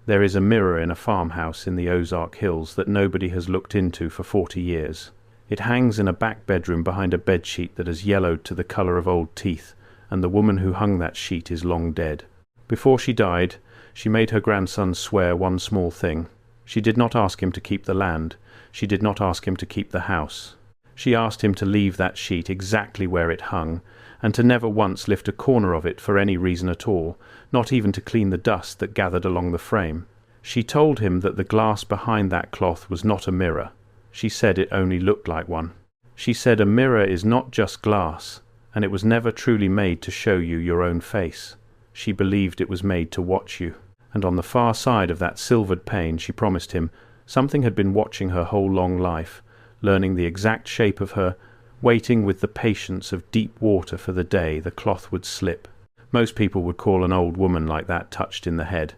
There is a mirror in a farmhouse in the Ozark hills that nobody has looked into for 40 years. It hangs in a back bedroom behind a bedsheet that has yellowed to the colour of old teeth, and the woman who hung that sheet is long dead. Before she died, she made her grandson swear one small thing. She did not ask him to keep the land. She did not ask him to keep the house. She asked him to leave that sheet exactly where it hung, and to never once lift a corner of it for any reason at all, not even to clean the dust that gathered along the frame. She told him that the glass behind that cloth was not a mirror. She said it only looked like one. She said a mirror is not just glass, and it was never truly made to show you your own face. She believed it was made to watch you. And on the far side of that silvered pane, she promised him, something had been watching her whole long life, learning the exact shape of her, waiting with the patience of deep water for the day the cloth would slip. Most people would call an old woman like that touched in the head.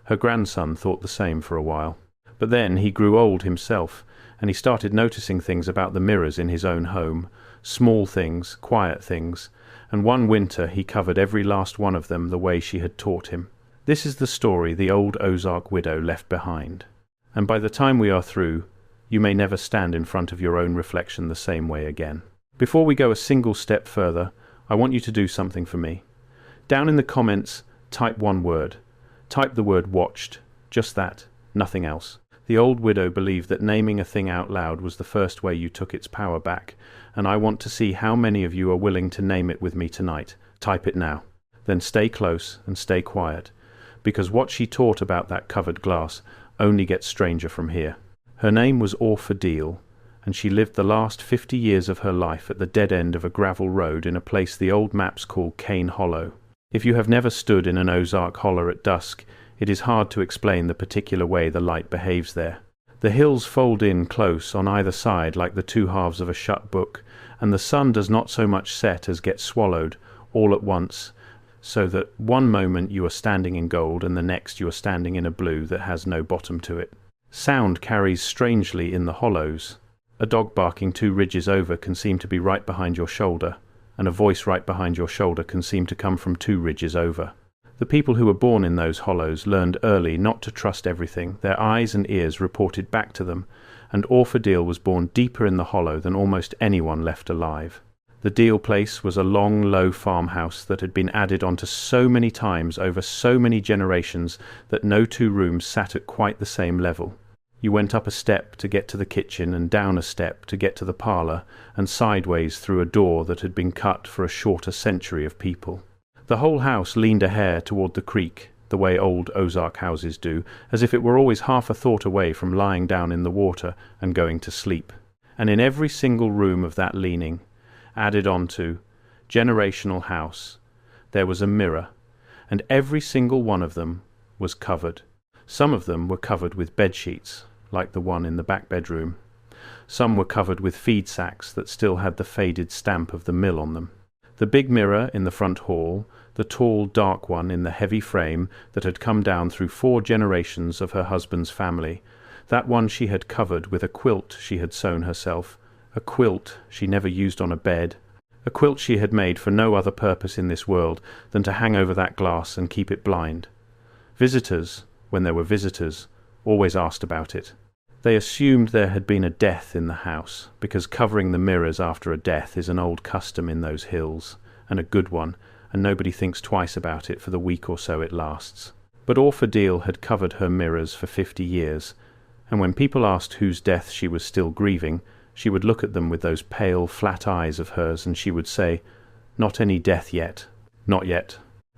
Her grandson thought the same for a while. But then he grew old himself, and he started noticing things about the mirrors in his own home, small things, quiet things, and one winter he covered every last one of them the way she had taught him. This is the story the old Ozark widow left behind. And by the time we are through, you may never stand in front of your own reflection the same way again. Before we go a single step further, I want you to do something for me. Down in the comments, type one word. Type the word watched. Just that, nothing else. The old widow believed that naming a thing out loud was the first way you took its power back, and I want to see how many of you are willing to name it with me tonight. Type it now. Then stay close and stay quiet, because what she taught about that covered glass only gets stranger from here. Her name was Orpha, and she lived the last 50 years of her life at the dead end of a gravel road in a place the old maps call Cane Hollow. If you have never stood in an Ozark holler at dusk, it is hard to explain the particular way the light behaves there. The hills fold in close on either side like the two halves of a shut book, and the sun does not so much set as get swallowed all at once, so that one moment you are standing in gold and the next you are standing in a blue that has no bottom to it. Sound carries strangely in the hollows. A dog barking 2 ridges over can seem to be right behind your shoulder, and a voice right behind your shoulder can seem to come from 2 ridges over. The people who were born in those hollows learned early not to trust everything. Their eyes and ears reported back to them, and Orpha was born deeper in the hollow than almost anyone left alive. The Deal place was a long, low farmhouse that had been added onto so many times over so many generations that no 2 rooms sat at quite the same level. You went up a step to get to the kitchen and down a step to get to the parlour, and sideways through a door that had been cut for a shorter century of people. The whole house leaned a hair toward the creek, the way old Ozark houses do, as if it were always half a thought away from lying down in the water and going to sleep. And in every single room of that leaning, added on to generational house, there was a mirror, and every single one of them was covered. Some of them were covered with bedsheets, like the one in the back bedroom. Some were covered with feed sacks that still had the faded stamp of the mill on them. The big mirror in the front hall, the tall, dark one in the heavy frame that had come down through 4 generations of her husband's family, that one she had covered with a quilt she had sewn herself, a quilt she never used on a bed, a quilt she had made for no other purpose in this world than to hang over that glass and keep it blind. Visitors, when there were visitors, always asked about it. They assumed there had been a death in the house, because covering the mirrors after a death is an old custom in those hills, and a good one, and nobody thinks twice about it for the week or so it lasts. But Orpha had covered her mirrors for 50 years, and when people asked whose death she was still grieving, she would look at them with those pale, flat eyes of hers, and she would say, "Not any death yet. Not yet."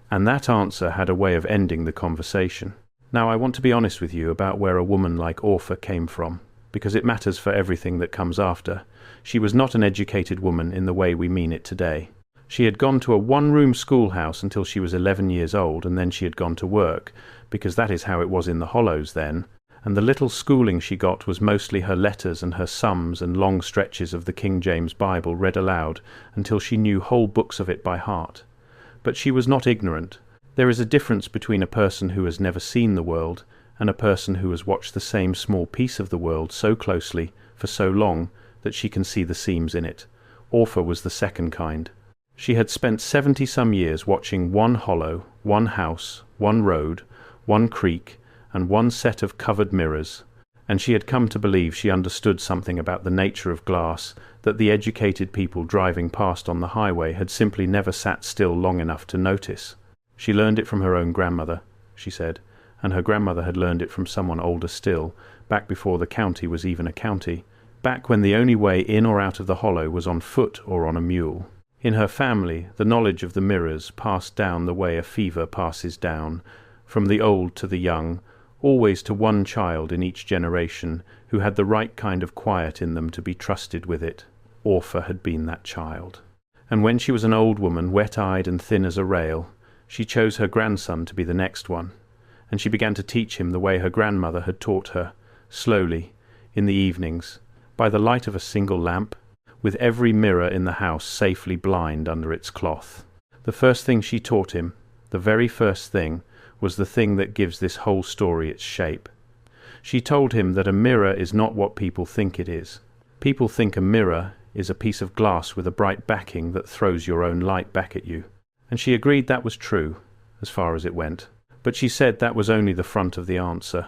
And that answer had a way of ending the conversation. Now I want to be honest with you about where a woman like Orpha came from, because it matters for everything that comes after. She was not an educated woman in the way we mean it today. She had gone to a 1-room schoolhouse until she was 11 years old, and then she had gone to work, because that is how it was in the hollows then, and the little schooling she got was mostly her letters and her sums and long stretches of the King James Bible read aloud until she knew whole books of it by heart. But she was not ignorant. There is a difference between a person who has never seen the world and a person who has watched the same small piece of the world so closely for so long that she can see the seams in it. Orpha was the second kind. She had spent 70-some years watching one hollow, one house, one road, one creek, and one set of covered mirrors, and she had come to believe she understood something about the nature of glass that the educated people driving past on the highway had simply never sat still long enough to notice. She learned it from her own grandmother, she said, and her grandmother had learned it from someone older still, back before the county was even a county, back when the only way in or out of the hollow was on foot or on a mule. In her family, the knowledge of the mirrors passed down the way a fever passes down, from the old to the young, always to one child in each generation who had the right kind of quiet in them to be trusted with it. Orpha had been that child. And when she was an old woman, wet-eyed and thin as a rail, she chose her grandson to be the next one, and she began to teach him the way her grandmother had taught her, slowly, in the evenings, by the light of a single lamp, with every mirror in the house safely blind under its cloth. The first thing she taught him, the very first thing, was the thing that gives this whole story its shape. She told him that a mirror is not what people think it is. People think a mirror is a piece of glass with a bright backing that throws your own light back at you. And she agreed that was true, as far as it went. But she said that was only the front of the answer,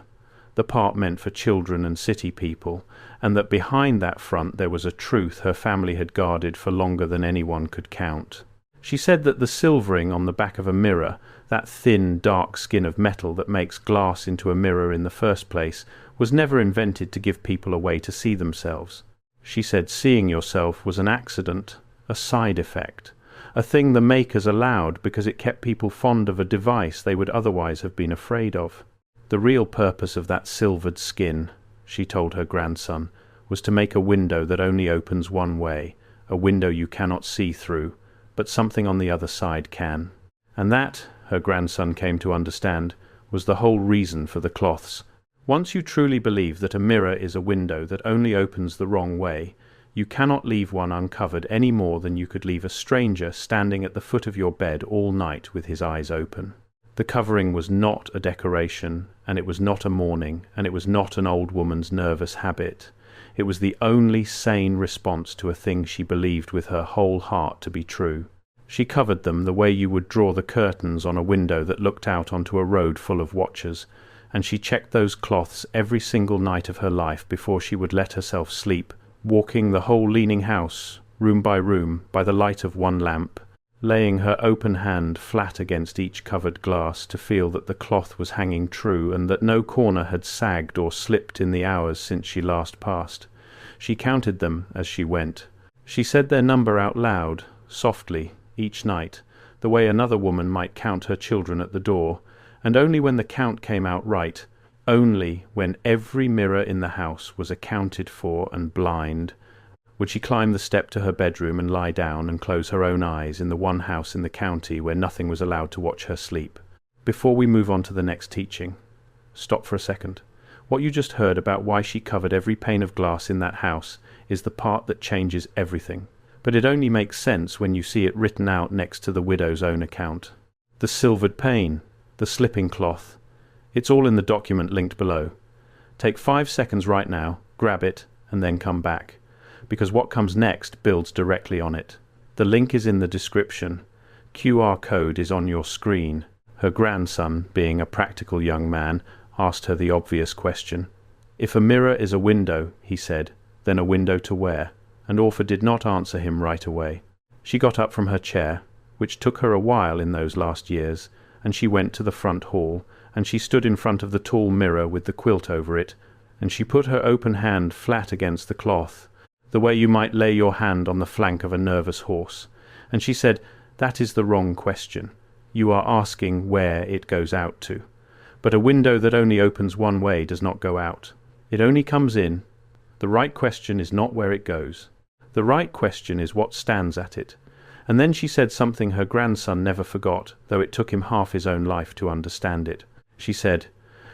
the part meant for children and city people, and that behind that front there was a truth her family had guarded for longer than anyone could count. She said that the silvering on the back of a mirror, that thin, dark skin of metal that makes glass into a mirror in the first place, was never invented to give people a way to see themselves. She said seeing yourself was an accident, a side effect, a thing the makers allowed because it kept people fond of a device they would otherwise have been afraid of. The real purpose of that silvered skin, she told her grandson, was to make a window that only opens one way, a window you cannot see through, but something on the other side can. And that, her grandson came to understand, was the whole reason for the cloths. Once you truly believe that a mirror is a window that only opens the wrong way, you cannot leave one uncovered any more than you could leave a stranger standing at the foot of your bed all night with his eyes open. The covering was not a decoration, and it was not a mourning, and it was not an old woman's nervous habit. It was the only sane response to a thing she believed with her whole heart to be true. She covered them the way you would draw the curtains on a window that looked out onto a road full of watchers, and she checked those cloths every single night of her life before she would let herself sleep, walking the whole leaning house, room by room, by the light of one lamp, laying her open hand flat against each covered glass to feel that the cloth was hanging true and that no corner had sagged or slipped in the hours since she last passed. She counted them as she went. She said their number out loud, softly, each night, the way another woman might count her children at the door, and only when the count came out right, only when every mirror in the house was accounted for and blind, would she climb the step to her bedroom and lie down and close her own eyes in the one house in the county where nothing was allowed to watch her sleep. Before we move on to the next teaching, stop for a second. What you just heard about why she covered every pane of glass in that house is the part that changes everything. But it only makes sense when you see it written out next to the widow's own account. The silvered pane, the slipping cloth. It's all in the document linked below. Take 5 seconds right now, grab it, and then come back, because what comes next builds directly on it. The link is in the description. QR code is on your screen. Her grandson, being a practical young man, asked her the obvious question. If a mirror is a window, he said, then a window to where? And Orpha did not answer him right away. She got up from her chair, which took her a while in those last years, and she went to the front hall, and she stood in front of the tall mirror with the quilt over it, and she put her open hand flat against the cloth, the way you might lay your hand on the flank of a nervous horse, and she said, "That is the wrong question. You are asking where it goes out to. But a window that only opens one way does not go out. It only comes in. The right question is not where it goes. The right question is what stands at it." And then she said something her grandson never forgot, though it took him half his own life to understand it. She said,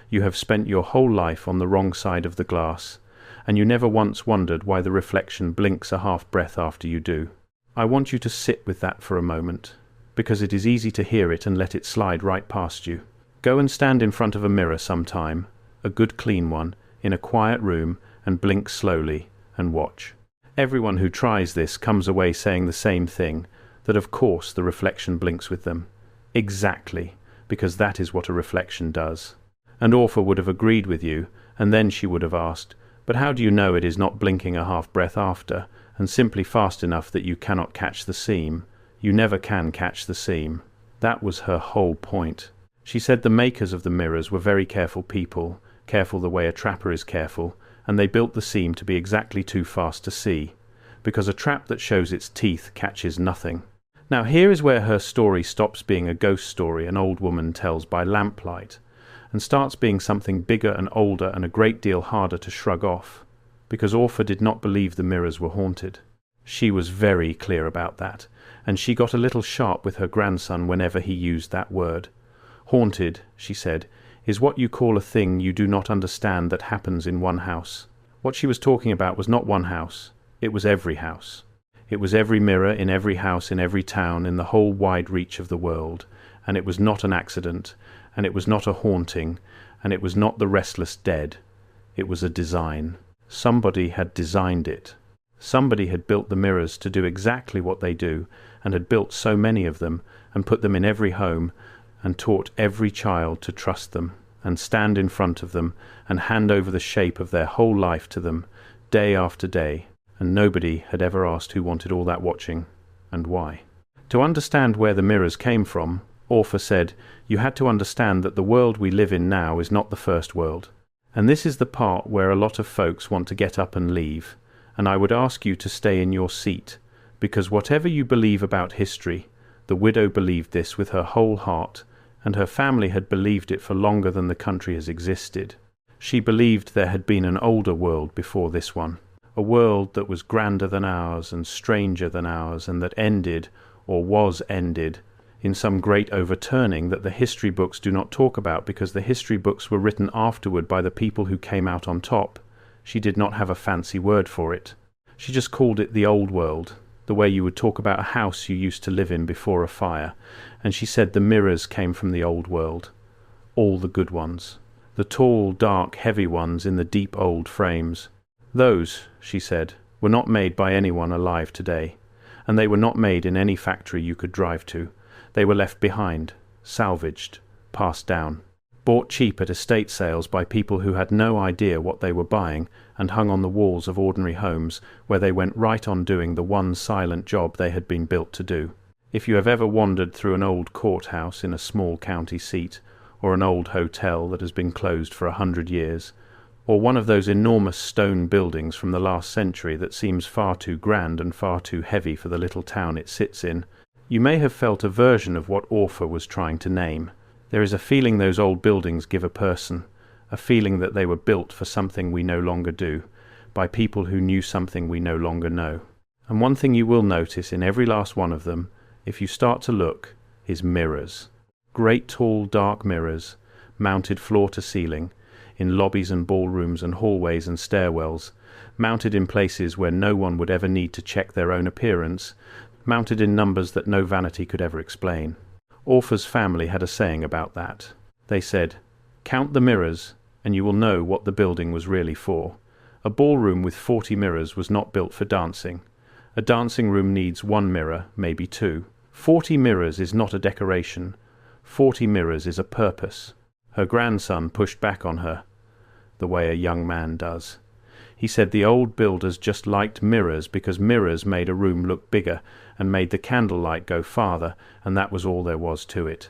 "You have spent your whole life on the wrong side of the glass, and you never once wondered why the reflection blinks a half-breath after you do. I want you to sit with that for a moment, because it is easy to hear it and let it slide right past you. Go and stand in front of a mirror sometime, a good clean one, in a quiet room, and blink slowly, and watch. Everyone who tries this comes away saying the same thing, that of course the reflection blinks with them. Exactly, because that is what a reflection does. And Orpha would have agreed with you, and then she would have asked, "But how do you know it is not blinking a half-breath after, and simply fast enough that you cannot catch the seam? You never can catch the seam." That was her whole point. She said the makers of the mirrors were very careful people, careful the way a trapper is careful, and they built the seam to be exactly too fast to see, because a trap that shows its teeth catches nothing. Now here is where her story stops being a ghost story an old woman tells by lamplight, and starts being something bigger and older and a great deal harder to shrug off, because Orpha did not believe the mirrors were haunted. She was very clear about that, and she got a little sharp with her grandson whenever he used that word. Haunted, she said, is what you call a thing you do not understand that happens in one house. What she was talking about was not one house, it was every house. It was every mirror in every house in every town in the whole wide reach of the world, and it was not an accident, and it was not a haunting, and it was not the restless dead. It was a design. Somebody had designed it. Somebody had built the mirrors to do exactly what they do, and had built so many of them, and put them in every home, and taught every child to trust them, and stand in front of them, and hand over the shape of their whole life to them, day after day, and nobody had ever asked who wanted all that watching, and why. To understand where the mirrors came from, Orpha said, you had to understand that the world we live in now is not the first world. And this is the part where a lot of folks want to get up and leave, and I would ask you to stay in your seat, because whatever you believe about history, the widow believed this with her whole heart, and her family had believed it for longer than the country has existed. She believed there had been an older world before this one, a world that was grander than ours and stranger than ours, and that ended, or was ended, in some great overturning that the history books do not talk about because the history books were written afterward by the people who came out on top. She did not have a fancy word for it. She just called it the old world, the way you would talk about a house you used to live in before a fire, and she said the mirrors came from the old world. All the good ones. The tall, dark, heavy ones in the deep old frames. Those, she said, were not made by anyone alive today, and they were not made in any factory you could drive to. They were left behind, salvaged, passed down, bought cheap at estate sales by people who had no idea what they were buying, and hung on the walls of ordinary homes where they went right on doing the one silent job they had been built to do. If you have ever wandered through an old courthouse in a small county seat, or an old hotel that has been closed for 100 years, or one of those enormous stone buildings from the last century that seems far too grand and far too heavy for the little town it sits in, you may have felt a version of what Orpha was trying to name. There is a feeling those old buildings give a person, a feeling that they were built for something we no longer do, by people who knew something we no longer know. And one thing you will notice in every last one of them, if you start to look, is mirrors. Great tall dark mirrors, mounted floor to ceiling, in lobbies and ballrooms and hallways and stairwells, mounted in places where no one would ever need to check their own appearance, mounted in numbers that no vanity could ever explain. Orpha's family had a saying about that. They said, "Count the mirrors, and you will know what the building was really for." A ballroom with 40 mirrors was not built for dancing. A dancing room needs 1 mirror, maybe 2. 40 mirrors is not a decoration. 40 mirrors is a purpose. Her grandson pushed back on her, the way a young man does. He said the old builders just liked mirrors because mirrors made a room look bigger and made the candlelight go farther, and that was all there was to it.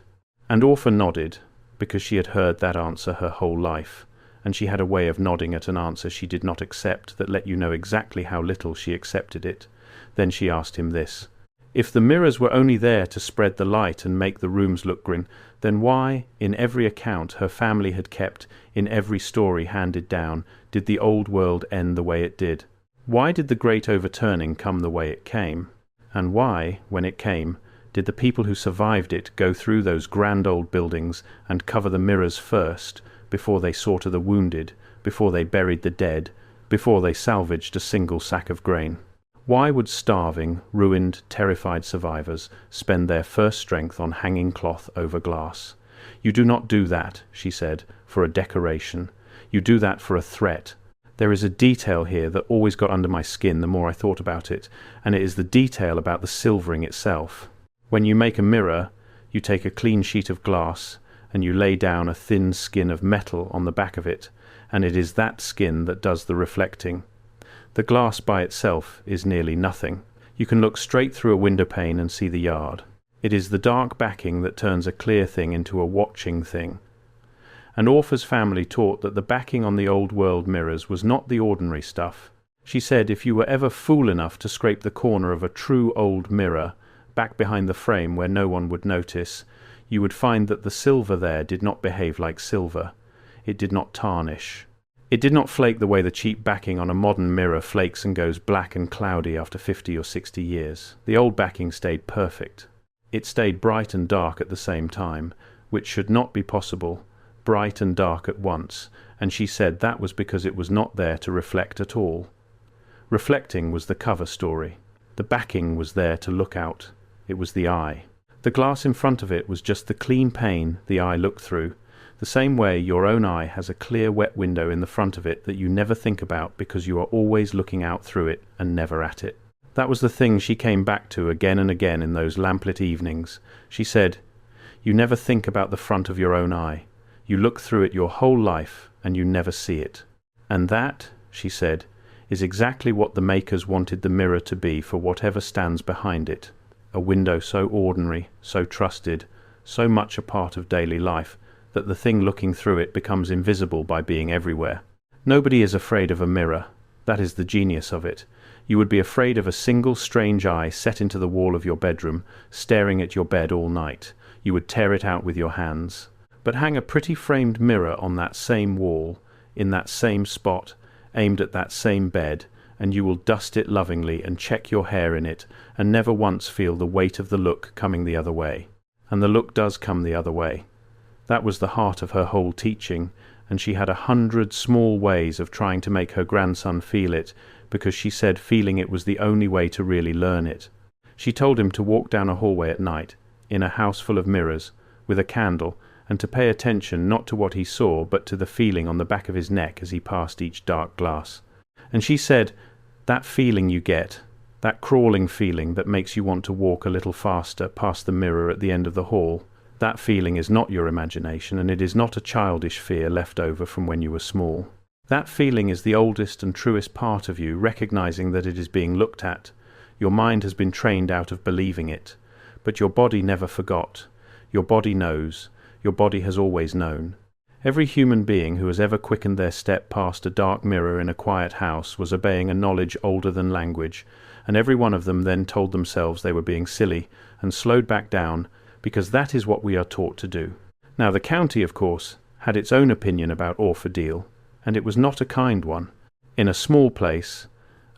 And Orpha nodded, because she had heard that answer her whole life, and she had a way of nodding at an answer she did not accept that let you know exactly how little she accepted it. Then she asked him this. If the mirrors were only there to spread the light and make the rooms look green, then why, in every account her family had kept, in every story handed down, did the old world end the way it did? Why did the great overturning come the way it came? And why, when it came, did the people who survived it go through those grand old buildings and cover the mirrors first, before they saw to the wounded, before they buried the dead, before they salvaged a single sack of grain? Why would starving, ruined, terrified survivors spend their first strength on hanging cloth over glass? You do not do that, she said, for a decoration. You do that for a threat. There is a detail here that always got under my skin the more I thought about it, and it is the detail about the silvering itself. When you make a mirror, you take a clean sheet of glass, and you lay down a thin skin of metal on the back of it, and it is that skin that does the reflecting. The glass by itself is nearly nothing. You can look straight through a window pane and see the yard. It is the dark backing that turns a clear thing into a watching thing. And Orpha's family taught that the backing on the old world mirrors was not the ordinary stuff. She said if you were ever fool enough to scrape the corner of a true old mirror, back behind the frame where no one would notice, you would find that the silver there did not behave like silver. It did not tarnish. It did not flake the way the cheap backing on a modern mirror flakes and goes black and cloudy after 50 or 60 years. The old backing stayed perfect. It stayed bright and dark at the same time, which should not be possible, bright and dark at once, and she said that was because it was not there to reflect at all. Reflecting was the cover story. The backing was there to look out. It was the eye. The glass in front of it was just the clean pane the eye looked through, the same way your own eye has a clear wet window in the front of it that you never think about because you are always looking out through it and never at it. That was the thing she came back to again and again in those lamplit evenings. She said, "You never think about the front of your own eye. You look through it your whole life and you never see it." And that, she said, is exactly what the makers wanted the mirror to be for whatever stands behind it. A window so ordinary, so trusted, so much a part of daily life, that the thing looking through it becomes invisible by being everywhere. Nobody is afraid of a mirror. That is the genius of it. You would be afraid of a single strange eye set into the wall of your bedroom, staring at your bed all night. You would tear it out with your hands. But hang a pretty framed mirror on that same wall, in that same spot, aimed at that same bed, and you will dust it lovingly and check your hair in it, and never once feel the weight of the look coming the other way. And the look does come the other way. That was the heart of her whole teaching, and she had 100 small ways of trying to make her grandson feel it, because she said feeling it was the only way to really learn it. She told him to walk down a hallway at night, in a house full of mirrors, with a candle, and to pay attention not to what he saw, but to the feeling on the back of his neck as he passed each dark glass. And she said, that feeling you get, that crawling feeling that makes you want to walk a little faster past the mirror at the end of the hall, that feeling is not your imagination, and it is not a childish fear left over from when you were small. That feeling is the oldest and truest part of you, recognizing that it is being looked at. Your mind has been trained out of believing it, but your body never forgot. Your body knows. Your body has always known. Every human being who has ever quickened their step past a dark mirror in a quiet house was obeying a knowledge older than language, and every one of them then told themselves they were being silly and slowed back down, because that is what we are taught to do. Now the county, of course, had its own opinion about orphadeal, and it was not a kind one. In a small place,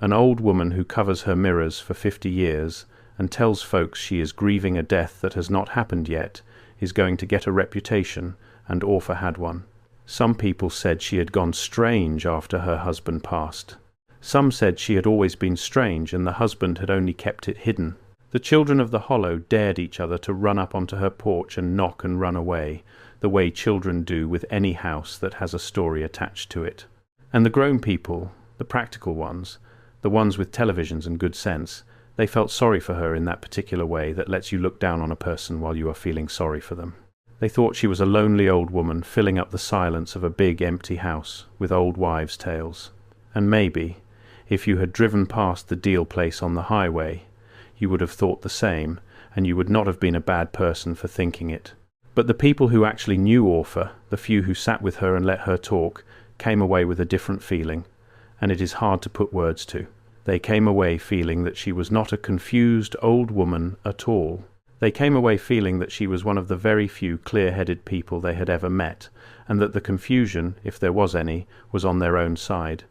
an old woman who covers her mirrors for 50 years and tells folks she is grieving a death that has not happened yet is going to get a reputation, and Orpha had one. Some people said she had gone strange after her husband passed. Some said she had always been strange and the husband had only kept it hidden. The children of the Hollow dared each other to run up onto her porch and knock and run away, the way children do with any house that has a story attached to it. And the grown people, the practical ones, the ones with televisions and good sense, they felt sorry for her in that particular way that lets you look down on a person while you are feeling sorry for them. They thought she was a lonely old woman filling up the silence of a big empty house with old wives' tales. And maybe, if you had driven past the deal place on the highway, you would have thought the same, and you would not have been a bad person for thinking it. But the people who actually knew Orpha, the few who sat with her and let her talk, came away with a different feeling, and it is hard to put words to. They came away feeling that she was not a confused old woman at all. They came away feeling that she was one of the very few clear-headed people they had ever met, and that the confusion, if there was any, was on their own side.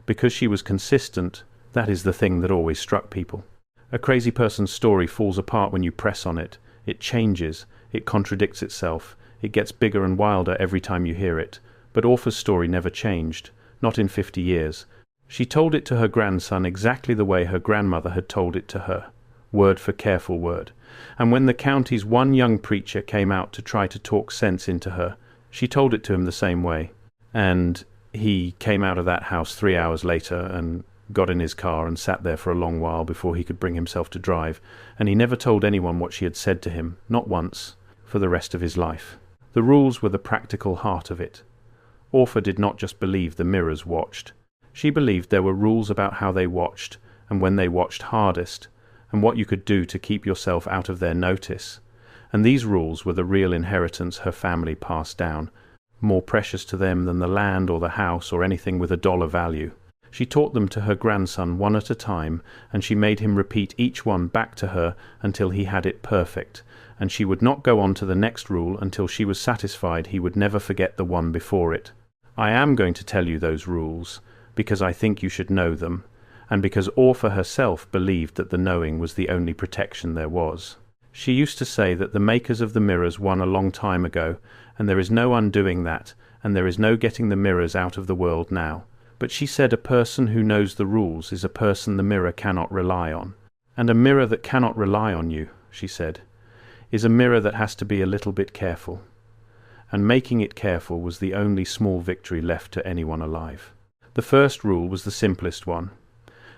Because she was consistent, that is the thing that always struck people. A crazy person's story falls apart when you press on it. It changes, it contradicts itself, it gets bigger and wilder every time you hear it. But Orpha's story never changed, not in 50 years. She told it to her grandson exactly the way her grandmother had told it to her, word for careful word. And when the county's one young preacher came out to try to talk sense into her, she told it to him the same way. And he came out of that house 3 hours later and got in his car and sat there for a long while before he could bring himself to drive, and he never told anyone what she had said to him, not once, for the rest of his life. The rules were the practical heart of it. Orpha did not just believe the mirrors watched. She believed there were rules about how they watched, and when they watched hardest, and what you could do to keep yourself out of their notice. And these rules were the real inheritance her family passed down, more precious to them than the land or the house or anything with a dollar value. She taught them to her grandson one at a time, and she made him repeat each one back to her until he had it perfect, and she would not go on to the next rule until she was satisfied he would never forget the one before it. I am going to tell you those rules, because I think you should know them, and because Orpha herself believed that the knowing was the only protection there was. She used to say that the makers of the mirrors won a long time ago, and there is no undoing that, and there is no getting the mirrors out of the world now. But she said a person who knows the rules is a person the mirror cannot rely on. And a mirror that cannot rely on you, she said, is a mirror that has to be a little bit careful. And making it careful was the only small victory left to anyone alive. The first rule was the simplest one,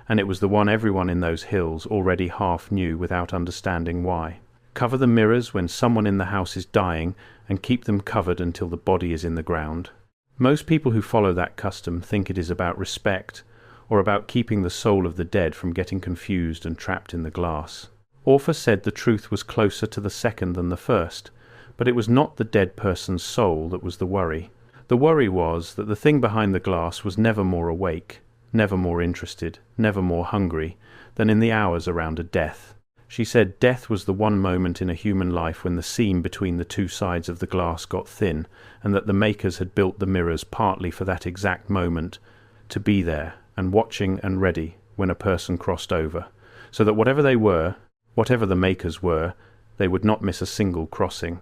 and it was the one everyone in those hills already half knew without understanding why. Cover the mirrors when someone in the house is dying, and keep them covered until the body is in the ground. Most people who follow that custom think it is about respect, or about keeping the soul of the dead from getting confused and trapped in the glass. Orpha said the truth was closer to the second than the first, but it was not the dead person's soul that was the worry. The worry was that the thing behind the glass was never more awake, never more interested, never more hungry, than in the hours around a death. She said death was the one moment in a human life when the seam between the two sides of the glass got thin, and that the makers had built the mirrors partly for that exact moment, to be there and watching and ready when a person crossed over, so that whatever they were, whatever the makers were, they would not miss a single crossing.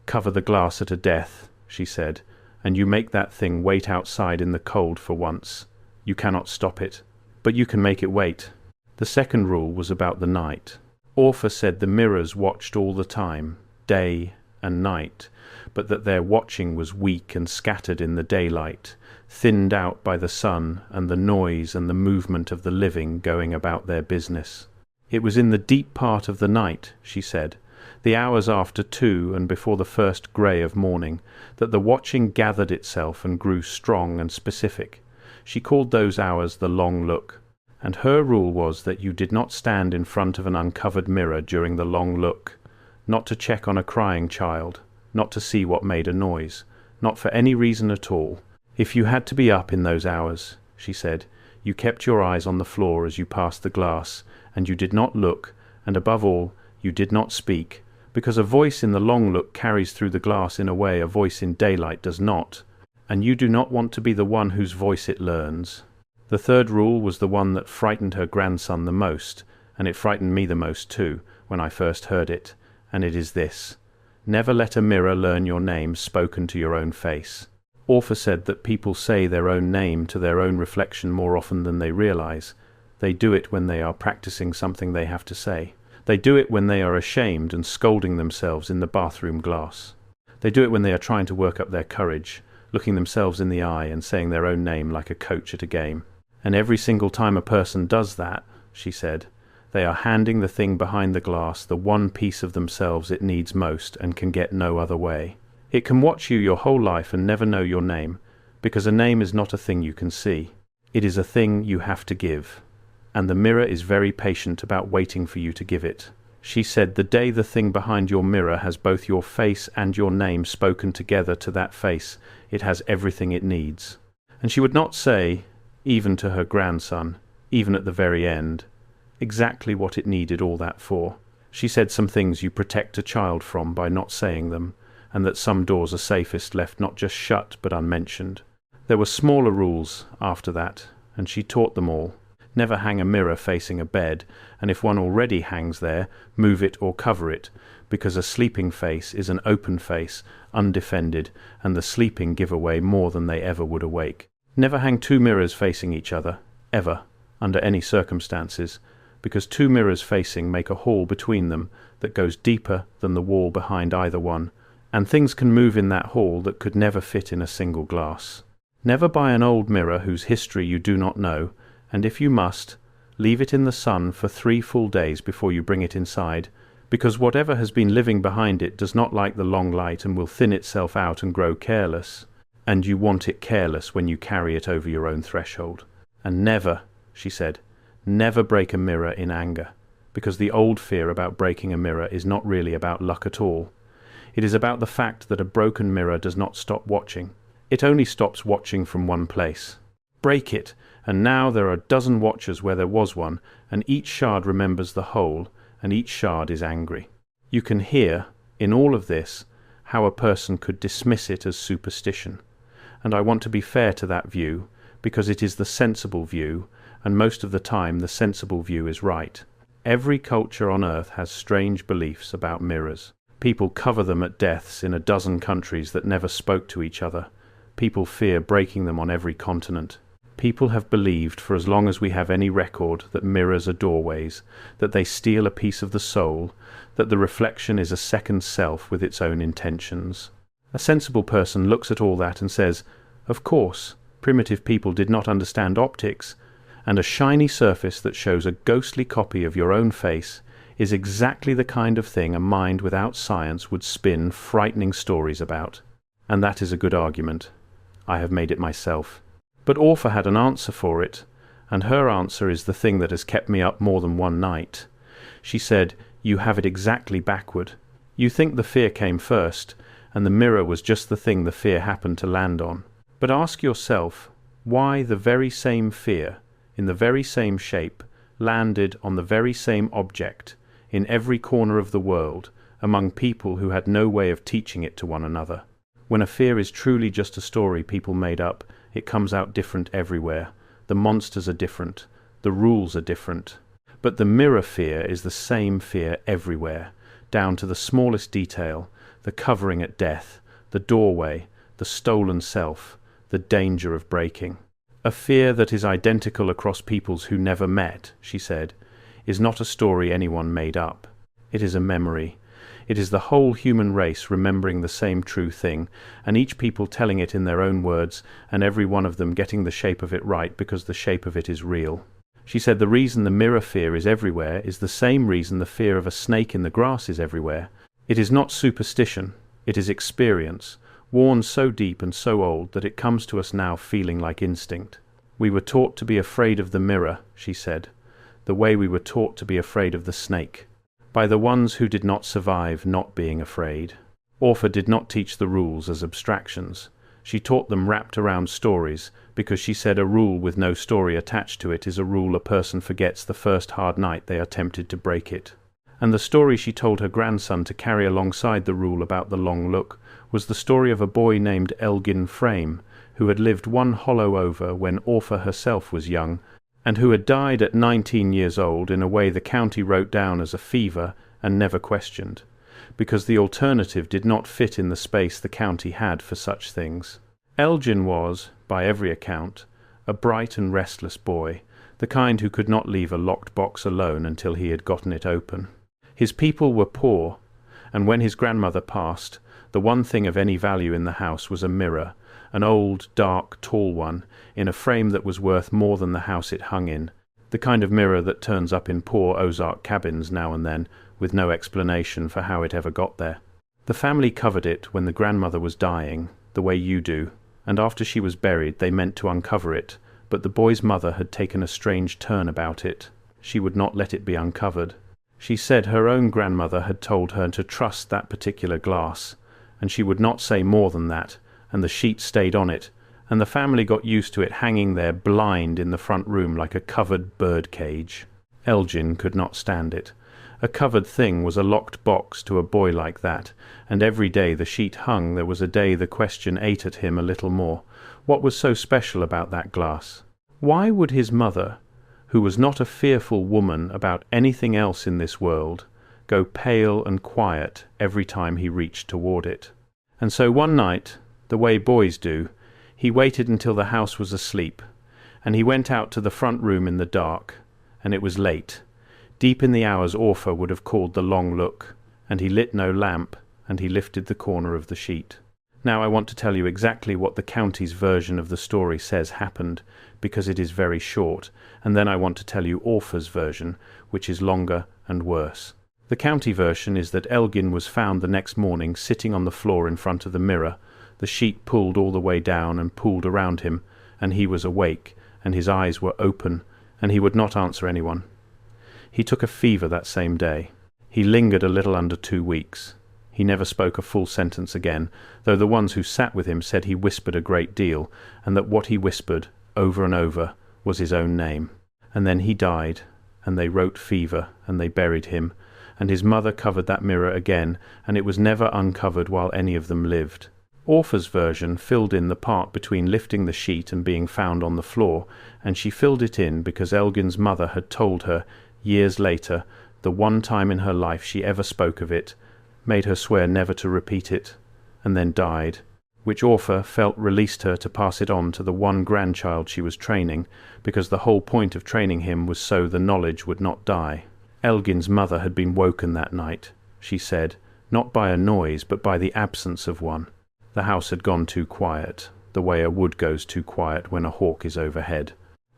Cover the glass at a death, she said, and you make that thing wait outside in the cold for once. You cannot stop it, but you can make it wait. The second rule was about the night. Orpha said the mirrors watched all the time, day and night, but that their watching was weak and scattered in the daylight, thinned out by the sun and the noise and the movement of the living going about their business. It was in the deep part of the night, she said, the hours after 2 and before the first grey of morning, that the watching gathered itself and grew strong and specific. She called those hours the long look. And her rule was that you did not stand in front of an uncovered mirror during the long look, not to check on a crying child, not to see what made a noise, not for any reason at all. If you had to be up in those hours, she said, you kept your eyes on the floor as you passed the glass, and you did not look, and above all, you did not speak, because a voice in the long look carries through the glass in a way a voice in daylight does not, and you do not want to be the one whose voice it learns. The third rule was the one that frightened her grandson the most, and it frightened me the most too, when I first heard it, and it is this: never let a mirror learn your name spoken to your own face. Orpha said that people say their own name to their own reflection more often than they realize. They do it when they are practicing something they have to say. They do it when they are ashamed and scolding themselves in the bathroom glass. They do it when they are trying to work up their courage, looking themselves in the eye and saying their own name like a coach at a game. And every single time a person does that, she said, they are handing the thing behind the glass the one piece of themselves it needs most and can get no other way. It can watch you your whole life and never know your name, because a name is not a thing you can see. It is a thing you have to give. And the mirror is very patient about waiting for you to give it. She said the day the thing behind your mirror has both your face and your name spoken together to that face, it has everything it needs. And she would not say, even to her grandson, even at the very end, exactly what it needed all that for. She said some things you protect a child from by not saying them, and that some doors are safest left not just shut but unmentioned. There were smaller rules after that, and she taught them all. Never hang a mirror facing a bed, and if one already hangs there, move it or cover it, because a sleeping face is an open face, undefended, and the sleeping give away more than they ever would awake. Never hang two mirrors facing each other, ever, under any circumstances, because two mirrors facing make a hall between them that goes deeper than the wall behind either one, and things can move in that hall that could never fit in a single glass. Never buy an old mirror whose history you do not know, and if you must, leave it in the sun for 3 full days before you bring it inside, because whatever has been living behind it does not like the long light and will thin itself out and grow careless, and you want it careless when you carry it over your own threshold. And never, she said, never break a mirror in anger, because the old fear about breaking a mirror is not really about luck at all. It is about the fact that a broken mirror does not stop watching. It only stops watching from one place. Break it, and now there are a dozen watchers where there was one, and each shard remembers the whole, and each shard is angry. You can hear, in all of this, how a person could dismiss it as superstition. And I want to be fair to that view, because it is the sensible view, and most of the time the sensible view is right. Every culture on earth has strange beliefs about mirrors. People cover them at deaths in a dozen countries that never spoke to each other. People fear breaking them on every continent. People have believed for as long as we have any record that mirrors are doorways, that they steal a piece of the soul, that the reflection is a second self with its own intentions. A sensible person looks at all that and says, of course, primitive people did not understand optics, and a shiny surface that shows a ghostly copy of your own face is exactly the kind of thing a mind without science would spin frightening stories about. And that is a good argument. I have made it myself. But Orpha had an answer for it, and her answer is the thing that has kept me up more than one night. She said, you have it exactly backward. You think the fear came first, and the mirror was just the thing the fear happened to land on. But ask yourself, why the very same fear, in the very same shape, landed on the very same object, in every corner of the world, among people who had no way of teaching it to one another. When a fear is truly just a story people made up, it comes out different everywhere. The monsters are different. The rules are different. But the mirror fear is the same fear everywhere, down to the smallest detail, the covering at death, the doorway, the stolen self, the danger of breaking. A fear that is identical across peoples who never met, she said, is not a story anyone made up. It is a memory. It is the whole human race remembering the same true thing, and each people telling it in their own words, and every one of them getting the shape of it right because the shape of it is real. She said the reason the mirror fear is everywhere is the same reason the fear of a snake in the grass is everywhere. It is not superstition, it is experience, worn so deep and so old that it comes to us now feeling like instinct. We were taught to be afraid of the mirror, she said, the way we were taught to be afraid of the snake, by the ones who did not survive not being afraid. Orpha did not teach the rules as abstractions. She taught them wrapped around stories, because she said a rule with no story attached to it is a rule a person forgets the first hard night they are tempted to break it. And the story she told her grandson to carry alongside the rule about the long look was the story of a boy named Elgin Frame, who had lived one hollow over when Orpha herself was young, and who had died at 19 years old in a way the county wrote down as a fever and never questioned, because the alternative did not fit in the space the county had for such things. Elgin was, by every account, a bright and restless boy, the kind who could not leave a locked box alone until he had gotten it open. His people were poor, and when his grandmother passed, the one thing of any value in the house was a mirror, an old, dark, tall one, in a frame that was worth more than the house it hung in, the kind of mirror that turns up in poor Ozark cabins now and then, with no explanation for how it ever got there. The family covered it when the grandmother was dying, the way you do, and after she was buried they meant to uncover it, but the boy's mother had taken a strange turn about it. She would not let it be uncovered. She said her own grandmother had told her to trust that particular glass, and she would not say more than that, and the sheet stayed on it, and the family got used to it hanging there blind in the front room like a covered bird cage. Elgin could not stand it. A covered thing was a locked box to a boy like that, and every day the sheet hung there was a day the question ate at him a little more. What was so special about that glass? Why would his mother, who was not a fearful woman about anything else in this world, go pale and quiet every time he reached toward it? And so one night, the way boys do, he waited until the house was asleep, and he went out to the front room in the dark, and it was late, deep in the hours Orpha would have called the long look, and he lit no lamp, and he lifted the corner of the sheet. Now I want to tell you exactly what the county's version of the story says happened, because it is very short, and then I want to tell you Orpha's version, which is longer and worse. The county version is that Elgin was found the next morning sitting on the floor in front of the mirror, the sheet pulled all the way down and pulled around him, and he was awake, and his eyes were open, and he would not answer anyone. He took a fever that same day. He lingered a little under 2 weeks. He never spoke a full sentence again, though the ones who sat with him said he whispered a great deal, and that what he whispered, over and over, was his own name. And then he died, and they wrote fever, and they buried him, and his mother covered that mirror again, and it was never uncovered while any of them lived. Orpha's version filled in the part between lifting the sheet and being found on the floor, and she filled it in because Elgin's mother had told her, years later, the one time in her life she ever spoke of it, made her swear never to repeat it, and then died, which Orpha felt released her to pass it on to the one grandchild she was training, because the whole point of training him was so the knowledge would not die. Elgin's mother had been woken that night, she said, not by a noise but by the absence of one. The house had gone too quiet, the way a wood goes too quiet when a hawk is overhead.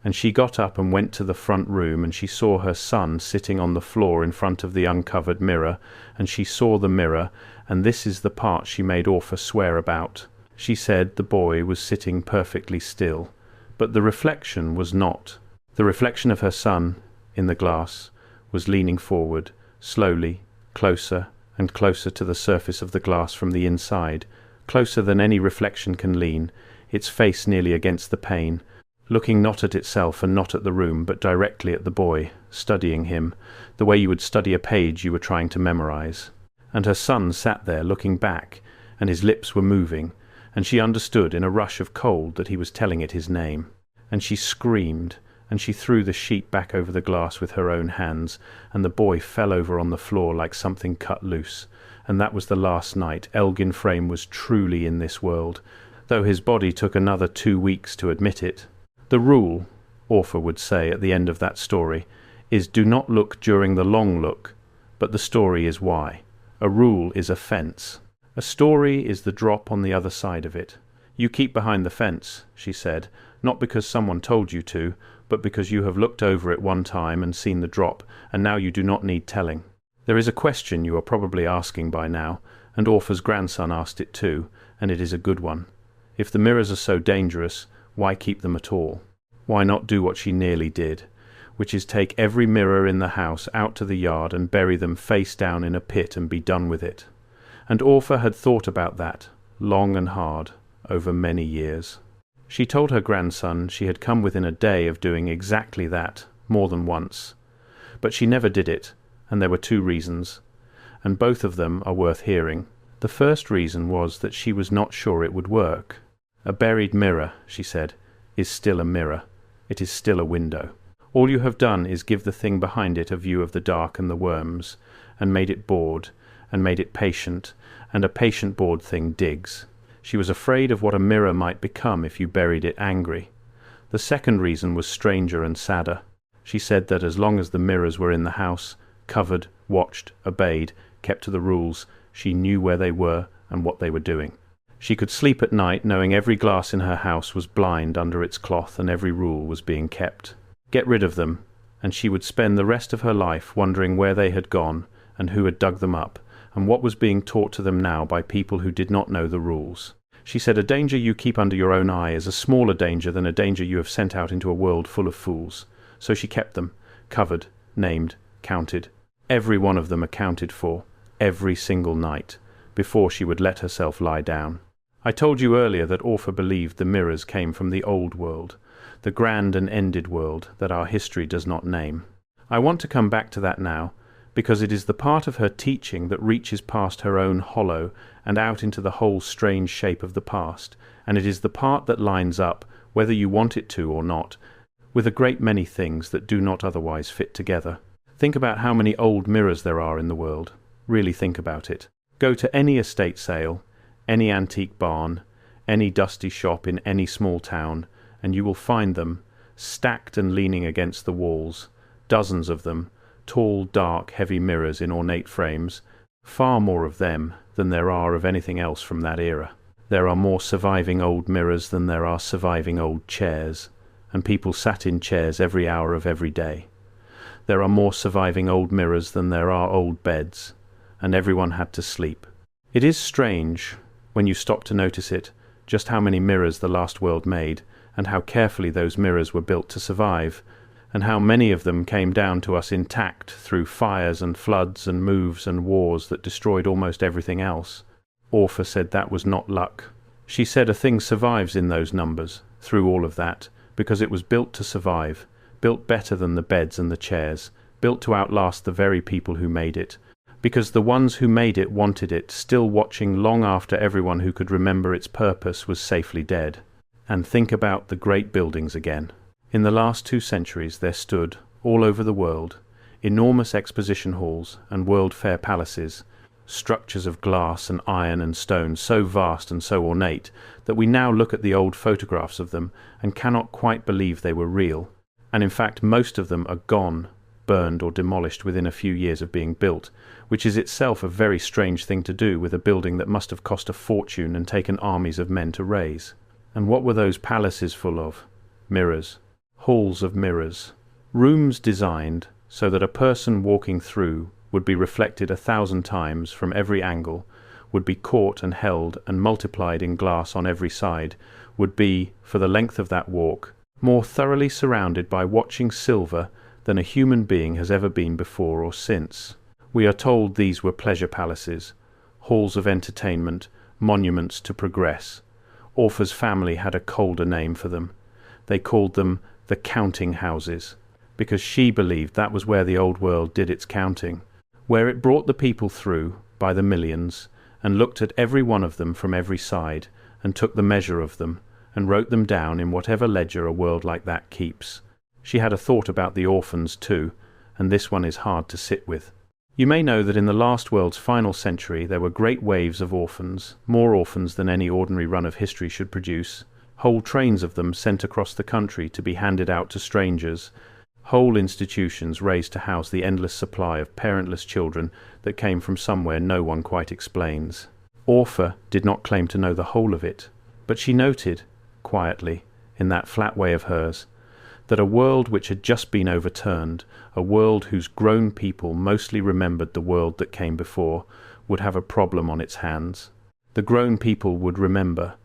And she got up and went to the front room, and she saw her son sitting on the floor in front of the uncovered mirror, and she saw the mirror, and this is the part she made Orpha swear about. She said the boy was sitting perfectly still, but the reflection was not. The reflection of her son, in the glass, was leaning forward, slowly, closer and closer to the surface of the glass from the inside, closer than any reflection can lean, its face nearly against the pane, looking not at itself and not at the room, but directly at the boy, studying him, the way you would study a page you were trying to memorize. And her son sat there looking back, and his lips were moving, and she understood in a rush of cold that he was telling it his name. And she screamed, and she threw the sheet back over the glass with her own hands, and the boy fell over on the floor like something cut loose. And that was the last night Elgin Frame was truly in this world, though his body took another 2 weeks to admit it. The rule, Orpha would say at the end of that story, is do not look during the long look, but the story is why. A rule is a fence. A story is the drop on the other side of it. You keep behind the fence, she said, not because someone told you to, but because you have looked over it one time and seen the drop, and now you do not need telling. There is a question you are probably asking by now, and Orpha's grandson asked it too, and it is a good one. If the mirrors are so dangerous, why keep them at all? Why not do what she nearly did, which is take every mirror in the house out to the yard and bury them face down in a pit and be done with it? And Orpha had thought about that, long and hard, over many years. She told her grandson she had come within a day of doing exactly that, more than once. But she never did it, and there were 2 reasons, and both of them are worth hearing. The first reason was that she was not sure it would work. A buried mirror, she said, is still a mirror. It is still a window. All you have done is give the thing behind it a view of the dark and the worms, and made it bored, and made it patient, and a patient bored thing digs. She was afraid of what a mirror might become if you buried it angry. The second reason was stranger and sadder. She said that as long as the mirrors were in the house, covered, watched, obeyed, kept to the rules, she knew where they were and what they were doing. She could sleep at night knowing every glass in her house was blind under its cloth and every rule was being kept. Get rid of them, and she would spend the rest of her life wondering where they had gone and who had dug them up, and what was being taught to them now by people who did not know the rules. She said a danger you keep under your own eye is a smaller danger than a danger you have sent out into a world full of fools. So she kept them, covered, named, counted, every one of them accounted for, every single night, before she would let herself lie down. I told you earlier that Orpha believed the mirrors came from the old world, the grand and ended world that our history does not name. I want to come back to that now, because it is the part of her teaching that reaches past her own hollow and out into the whole strange shape of the past, and it is the part that lines up, whether you want it to or not, with a great many things that do not otherwise fit together. Think about how many old mirrors there are in the world. Really think about it. Go to any estate sale, any antique barn, any dusty shop in any small town, and you will find them, stacked and leaning against the walls, dozens of them, tall, dark, heavy mirrors in ornate frames, far more of them than there are of anything else from that era. There are more surviving old mirrors than there are surviving old chairs, and people sat in chairs every hour of every day. There are more surviving old mirrors than there are old beds, and everyone had to sleep. It is strange, when you stop to notice it, just how many mirrors the last world made, and how carefully those mirrors were built to survive, and how many of them came down to us intact through fires and floods and moves and wars that destroyed almost everything else. Orpha said that was not luck. She said a thing survives in those numbers, through all of that, because it was built to survive, built better than the beds and the chairs, built to outlast the very people who made it, because the ones who made it wanted it, still watching long after everyone who could remember its purpose was safely dead. And think about the great buildings again. In the last 2 centuries there stood, all over the world, enormous exposition halls and World Fair palaces, structures of glass and iron and stone so vast and so ornate that we now look at the old photographs of them and cannot quite believe they were real. And in fact most of them are gone, burned or demolished within a few years of being built, which is itself a very strange thing to do with a building that must have cost a fortune and taken armies of men to raise. And what were those palaces full of? Mirrors. Halls of mirrors. Rooms designed so that a person walking through would be reflected 1,000 times from every angle, would be caught and held and multiplied in glass on every side, would be, for the length of that walk, more thoroughly surrounded by watching silver than a human being has ever been before or since. We are told these were pleasure palaces, halls of entertainment, monuments to progress. Orpha's family had a colder name for them. They called them the counting houses, because she believed that was where the old world did its counting, where it brought the people through by the millions and looked at every one of them from every side and took the measure of them and wrote them down in whatever ledger a world like that keeps. She had a thought about the orphans too, and this one is hard to sit with. You may know that in the last world's final century there were great waves of orphans, more orphans than any ordinary run of history should produce, whole trains of them sent across the country to be handed out to strangers, whole institutions raised to house the endless supply of parentless children that came from somewhere no one quite explains. Orpha did not claim to know the whole of it, but she noted, quietly, in that flat way of hers, that a world which had just been overturned, a world whose grown people mostly remembered the world that came before, would have a problem on its hands. The grown people would remember.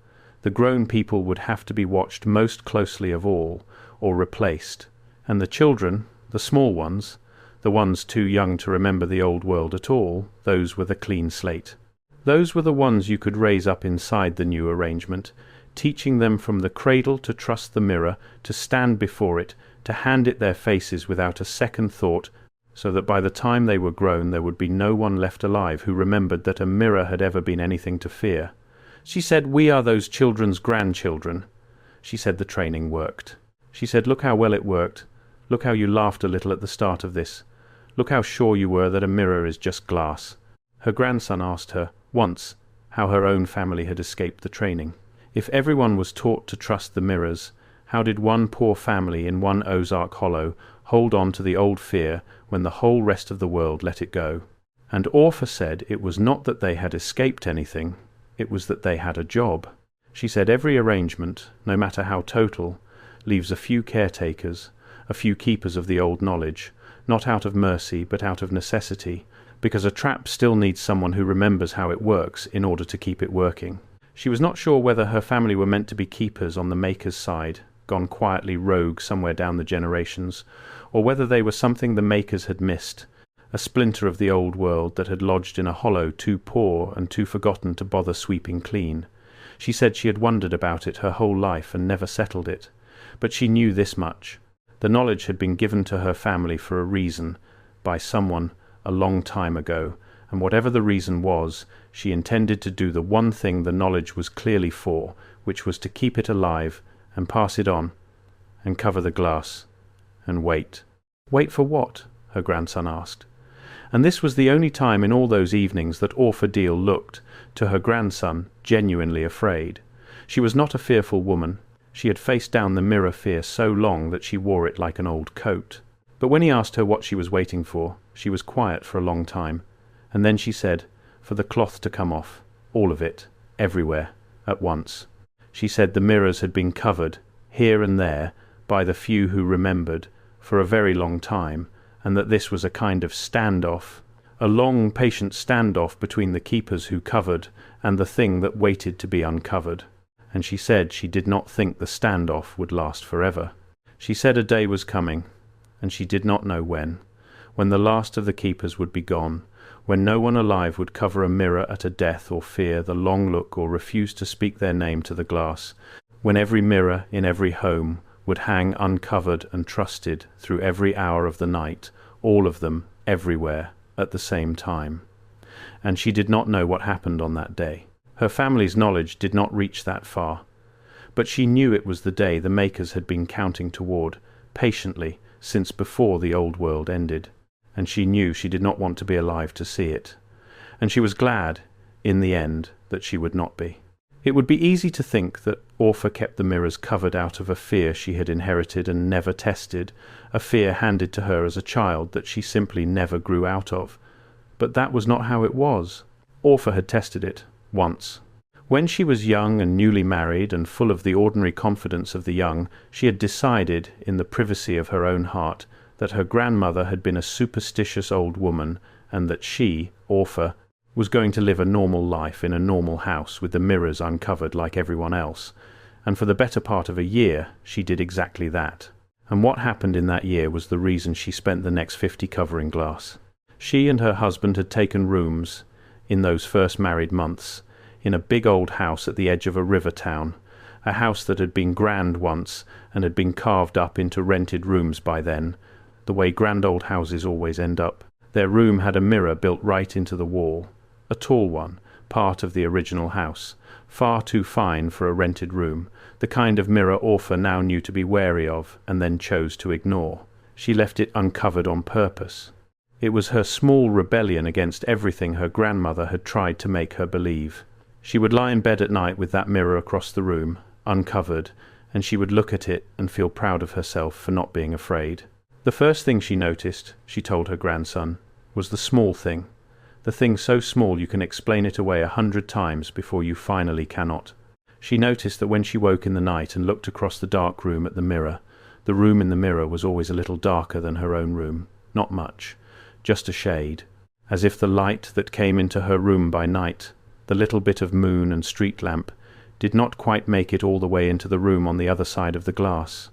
The grown people would have to be watched most closely of all, or replaced. And the children, the small ones, the ones too young to remember the old world at all, those were the clean slate. Those were the ones you could raise up inside the new arrangement, teaching them from the cradle to trust the mirror, to stand before it, to hand it their faces without a second thought, so that by the time they were grown there would be no one left alive who remembered that a mirror had ever been anything to fear. She said, "We are those children's grandchildren." She said the training worked. She said, "Look how well it worked. Look how you laughed a little at the start of this. Look how sure you were that a mirror is just glass." Her grandson asked her, once, how her own family had escaped the training. If everyone was taught to trust the mirrors, how did one poor family in one Ozark hollow hold on to the old fear when the whole rest of the world let it go? And Orpha said it was not that they had escaped anything, it was that they had a job. She said every arrangement, no matter how total, leaves a few caretakers, a few keepers of the old knowledge, not out of mercy but out of necessity, because a trap still needs someone who remembers how it works in order to keep it working. She was not sure whether her family were meant to be keepers on the maker's side, gone quietly rogue somewhere down the generations, or whether they were something the makers had missed, a splinter of the old world that had lodged in a hollow too poor and too forgotten to bother sweeping clean. She said she had wondered about it her whole life and never settled it, but she knew this much. The knowledge had been given to her family for a reason, by someone, a long time ago, and whatever the reason was, she intended to do the one thing the knowledge was clearly for, which was to keep it alive, and pass it on, and cover the glass, and wait. Wait for what? Her grandson asked. And this was the only time in all those evenings that Orpha Deal looked, to her grandson, genuinely afraid. She was not a fearful woman. She had faced down the mirror fear so long that she wore it like an old coat. But when he asked her what she was waiting for, she was quiet for a long time, and then she said, for the cloth to come off, all of it, everywhere, at once. She said the mirrors had been covered, here and there, by the few who remembered, for a very long time, and that this was a kind of standoff, a long, patient standoff between the keepers who covered and the thing that waited to be uncovered. And she said she did not think the standoff would last forever. She said a day was coming, and she did not know when the last of the keepers would be gone, when no one alive would cover a mirror at a death or fear the long look or refuse to speak their name to the glass, when every mirror in every home would hang uncovered and trusted through every hour of the night, all of them, everywhere, at the same time. And she did not know what happened on that day. Her family's knowledge did not reach that far. But she knew it was the day the makers had been counting toward, patiently, since before the old world ended. And she knew she did not want to be alive to see it. And she was glad, in the end, that she would not be. It would be easy to think that Orpha kept the mirrors covered out of a fear she had inherited and never tested, a fear handed to her as a child that she simply never grew out of. But that was not how it was. Orpha had tested it, once. When she was young and newly married and full of the ordinary confidence of the young, she had decided, in the privacy of her own heart, that her grandmother had been a superstitious old woman, and that she, Orpha, was going to live a normal life in a normal house with the mirrors uncovered like everyone else. And for the better part of a year she did exactly that. And what happened in that year was the reason she spent the next 50 covering glass. She and her husband had taken rooms, in those first married months, in a big old house at the edge of a river town, a house that had been grand once and had been carved up into rented rooms by then, the way grand old houses always end up. Their room had a mirror built right into the wall, a tall one, part of the original house, far too fine for a rented room, the kind of mirror Orpha now knew to be wary of and then chose to ignore. She left it uncovered on purpose. It was her small rebellion against everything her grandmother had tried to make her believe. She would lie in bed at night with that mirror across the room, uncovered, and she would look at it and feel proud of herself for not being afraid. The first thing she noticed, she told her grandson, was the small thing, the thing so small you can explain it away 100 times before you finally cannot. She noticed that when she woke in the night and looked across the dark room at the room in the mirror was always a little darker than her own room, not much, just a shade, as if the light that came into her room by night, the little bit of moon and street lamp, did not quite make it all the way into the room on the other side of the glass.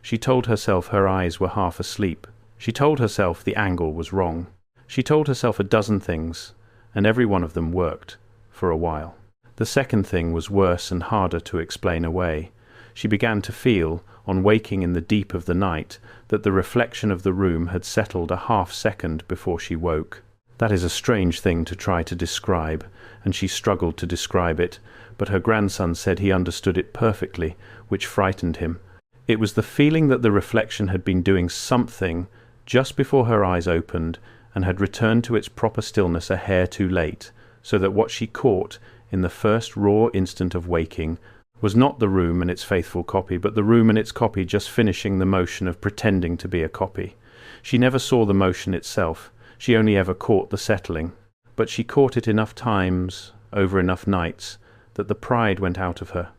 She told herself her eyes were half asleep. She told herself the angle was wrong. She told herself a dozen things, and every one of them worked, for a while. The second thing was worse and harder to explain away. She began to feel, on waking in the deep of the night, that the reflection of the room had settled a half-second before she woke. That is a strange thing to try to describe, and she struggled to describe it, but her grandson said he understood it perfectly, which frightened him. It was the feeling that the reflection had been doing something just before her eyes opened and had returned to its proper stillness a hair too late, so that what she caught in the first raw instant of waking was not the room and its faithful copy, but the room and its copy just finishing the motion of pretending to be a copy. She never saw the motion itself, she only ever caught the settling, but she caught it enough times, over enough nights, that the pride went out of her.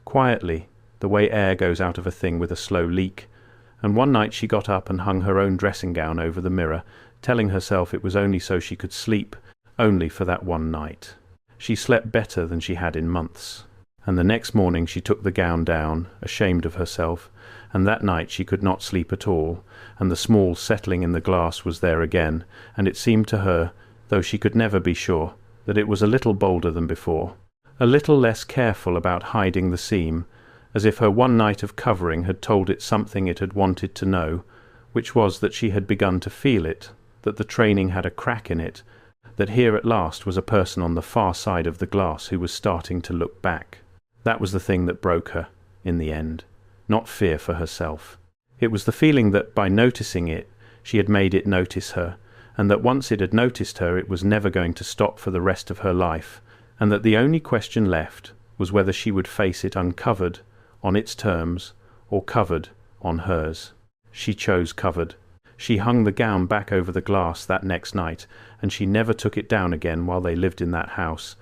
Quietly, the way air goes out of a thing with a slow leak, and one night she got up and hung her own dressing gown over the mirror, telling herself it was only so she could sleep, only for that one night. She slept better than she had in months, and the next morning she took the gown down, ashamed of herself, and that night she could not sleep at all, and the small settling in the glass was there again, and it seemed to her, though she could never be sure, that it was a little bolder than before, a little less careful about hiding the seam, as if her one night of covering had told it something it had wanted to know, which was that she had begun to feel it, that the training had a crack in it, that here at last was a person on the far side of the glass who was starting to look back. That was the thing that broke her, in the end, not fear for herself. It was the feeling that, by noticing it, she had made it notice her, and that once it had noticed her it was never going to stop for the rest of her life, and that the only question left was whether she would face it uncovered, on its terms, or covered, on hers. She chose covered. She hung the gown back over the glass that next night, and she never took it down again while they lived in that house.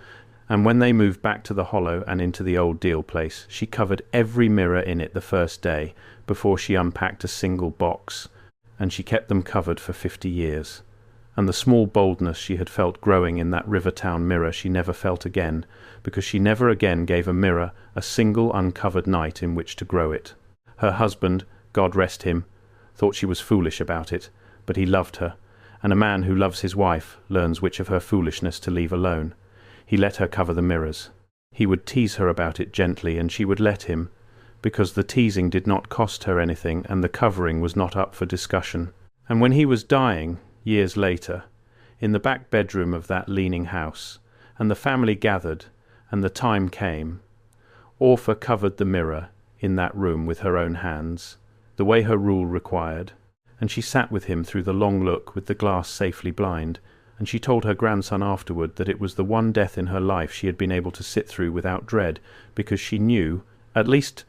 And when they moved back to the Hollow and into the old deal place, she covered every mirror in it the first day, before she unpacked a single box. and she kept them covered for 50 years. And the small boldness she had felt growing in that Rivertown mirror she never felt again, because she never again gave a mirror a single uncovered night in which to grow it. Her husband, God rest him, thought she was foolish about it, but he loved her, and a man who loves his wife learns which of her foolishness to leave alone. He let her cover the mirrors. He would tease her about it gently, and she would let him, because the teasing did not cost her anything and the covering was not up for discussion. And when he was dying, years later, in the back bedroom of that leaning house, and the family gathered, and the time came, Orpha covered the mirror in that room with her own hands, the way her rule required, and she sat with him through the long look with the glass safely blind, and she told her grandson afterward that it was the one death in her life she had been able to sit through without dread, because she knew, at least,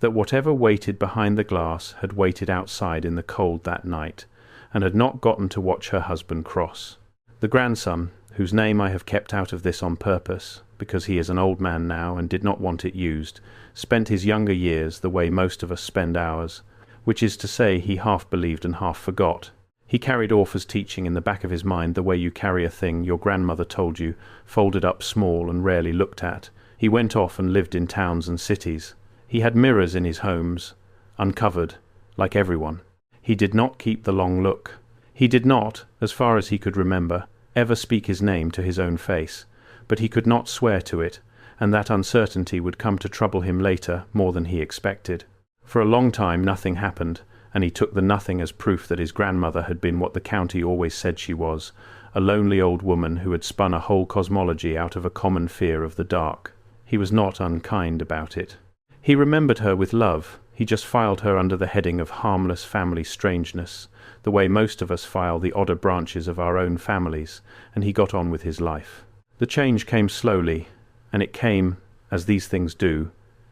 that whatever waited behind the glass had waited outside in the cold that night, and had not gotten to watch her husband cross. The grandson, whose name I have kept out of this on purpose, because he is an old man now and did not want it used, spent his younger years the way most of us spend ours, which is to say he half believed and half forgot. He carried Orpha's teaching in the back of his mind the way you carry a thing your grandmother told you, folded up small and rarely looked at. He went off and lived in towns and cities. He had mirrors in his homes, uncovered, like everyone. He did not keep the long look. He did not, as far as he could remember, ever speak his name to his own face, but he could not swear to it, and that uncertainty would come to trouble him later more than he expected. For a long time nothing happened, and he took the nothing as proof that his grandmother had been what the county always said she was, a lonely old woman who had spun a whole cosmology out of a common fear of the dark. He was not unkind about it. He remembered her with love. He just filed her under the heading of harmless family strangeness, the way most of us file the odder branches of our own families, and he got on with his life. The change came slowly, and it came, as these things do,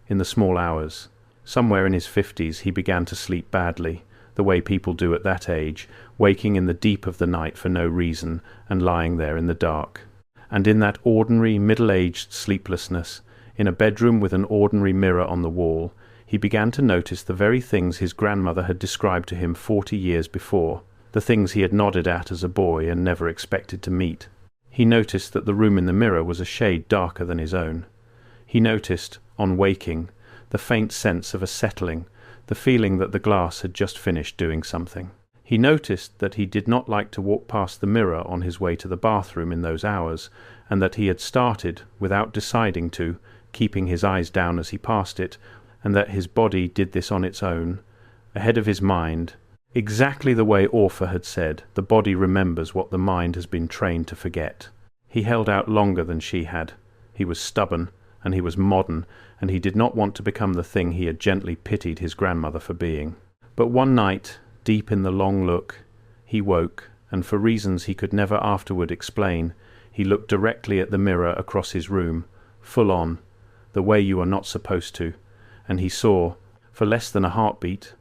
in the small hours. Somewhere in his 50s he began to sleep badly, the way people do at that age, waking in the deep of the night for no reason and lying there in the dark. And in that ordinary middle-aged sleeplessness, in a bedroom with an ordinary mirror on the wall, he began to notice the very things his grandmother had described to him 40 years before, the things he had nodded at as a boy and never expected to meet. He noticed that the room in the mirror was a shade darker than his own. He noticed, on waking, the faint sense of a settling, the feeling that the glass had just finished doing something. He noticed that he did not like to walk past the mirror on his way to the bathroom in those hours, and that he had started, without deciding to, keeping his eyes down as he passed it, and that his body did this on its own, ahead of his mind, exactly the way Orpha had said, the body remembers what the mind has been trained to forget. He held out longer than she had. He was stubborn, and he was modern, and he did not want to become the thing he had gently pitied his grandmother for being. But one night, deep in the long look, he woke, and for reasons he could never afterward explain, he looked directly at the mirror across his room, full on, the way you are not supposed to, and he saw, for less than a heartbeat,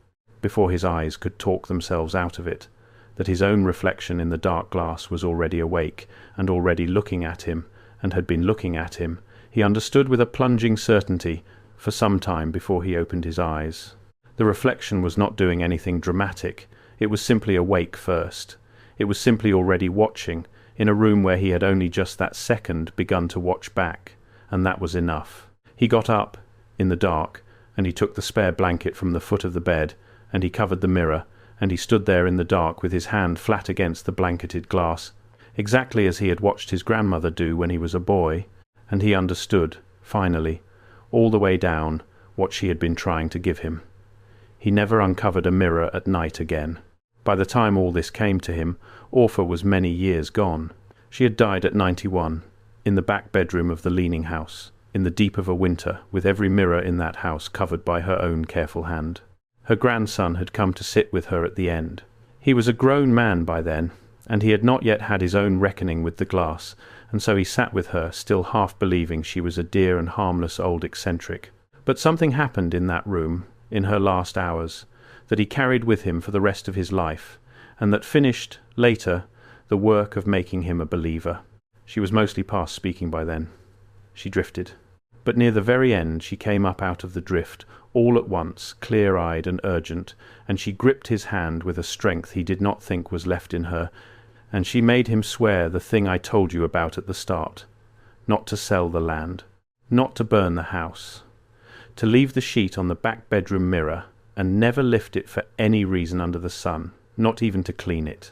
before his eyes could talk themselves out of it, that his own reflection in the dark glass was already awake, and already looking at him, and had been looking at him. He understood with a plunging certainty, for some time before he opened his eyes. The reflection was not doing anything dramatic. It was simply awake first. It was simply already watching, in a room where he had only just that second begun to watch back, and that was enough. He got up, in the dark, and he took the spare blanket from the foot of the bed, and he covered the mirror, and he stood there in the dark with his hand flat against the blanketed glass, exactly as he had watched his grandmother do when he was a boy, and he understood, finally, all the way down, what she had been trying to give him. He never uncovered a mirror at night again. By the time all this came to him, Orpha was many years gone. She had died at 91, in the back bedroom of the Leaning House, in the deep of a winter, with every mirror in that house covered by her own careful hand. Her grandson had come to sit with her at the end. He was a grown man by then, and he had not yet had his own reckoning with the glass, and so he sat with her, still half believing she was a dear and harmless old eccentric. But something happened in that room, in her last hours, that he carried with him for the rest of his life, and that finished, later, the work of making him a believer. She was mostly past speaking by then. She drifted. But near the very end she came up out of the drift, all at once, clear-eyed and urgent, and she gripped his hand with a strength he did not think was left in her, and she made him swear the thing I told you about at the start. Not to sell the land, not to burn the house, to leave the sheet on the back bedroom mirror, and never lift it for any reason under the sun, not even to clean it.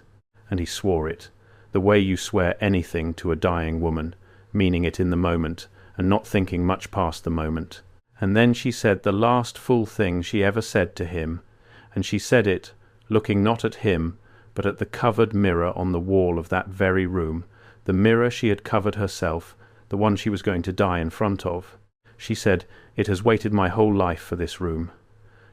And he swore it, the way you swear anything to a dying woman, meaning it in the moment, and not thinking much past the moment. And then she said the last full thing she ever said to him, and she said it, looking not at him, but at the covered mirror on the wall of that very room, the mirror she had covered herself, the one she was going to die in front of. She said, "It has waited my whole life for this room."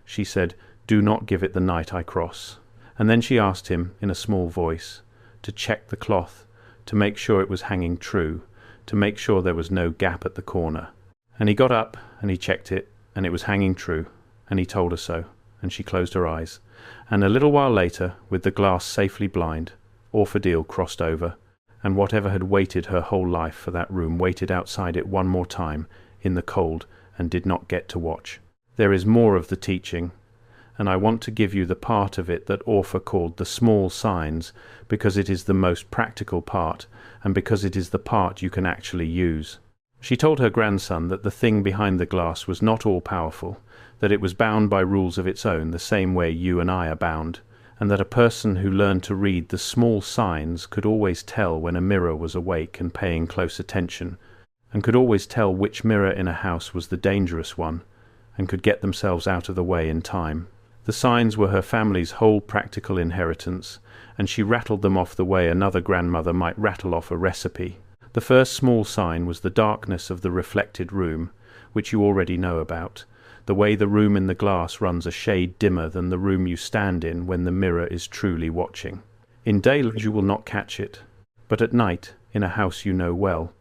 She said, "Do not give it the night I cross." And then she asked him, in a small voice, to check the cloth, to make sure it was hanging true, to make sure there was no gap at the corner. And he got up, and he checked it, and it was hanging true, and he told her so, and she closed her eyes. And a little while later, with the glass safely blind, Orfadil crossed over, and whatever had waited her whole life for that room waited outside it one more time, in the cold, and did not get to watch. There is more of the teaching, and I want to give you the part of it that Orpha called the small signs, because it is the most practical part, and because it is the part you can actually use. She told her grandson that the thing behind the glass was not all-powerful, that it was bound by rules of its own, the same way you and I are bound, and that a person who learned to read the small signs could always tell when a mirror was awake and paying close attention, and could always tell which mirror in a house was the dangerous one, and could get themselves out of the way in time. The signs were her family's whole practical inheritance, and she rattled them off the way another grandmother might rattle off a recipe. The first small sign was the darkness of the reflected room, which you already know about, the way the room in the glass runs a shade dimmer than the room you stand in when the mirror is truly watching. In daylight you will not catch it, but at night, in a house you know well,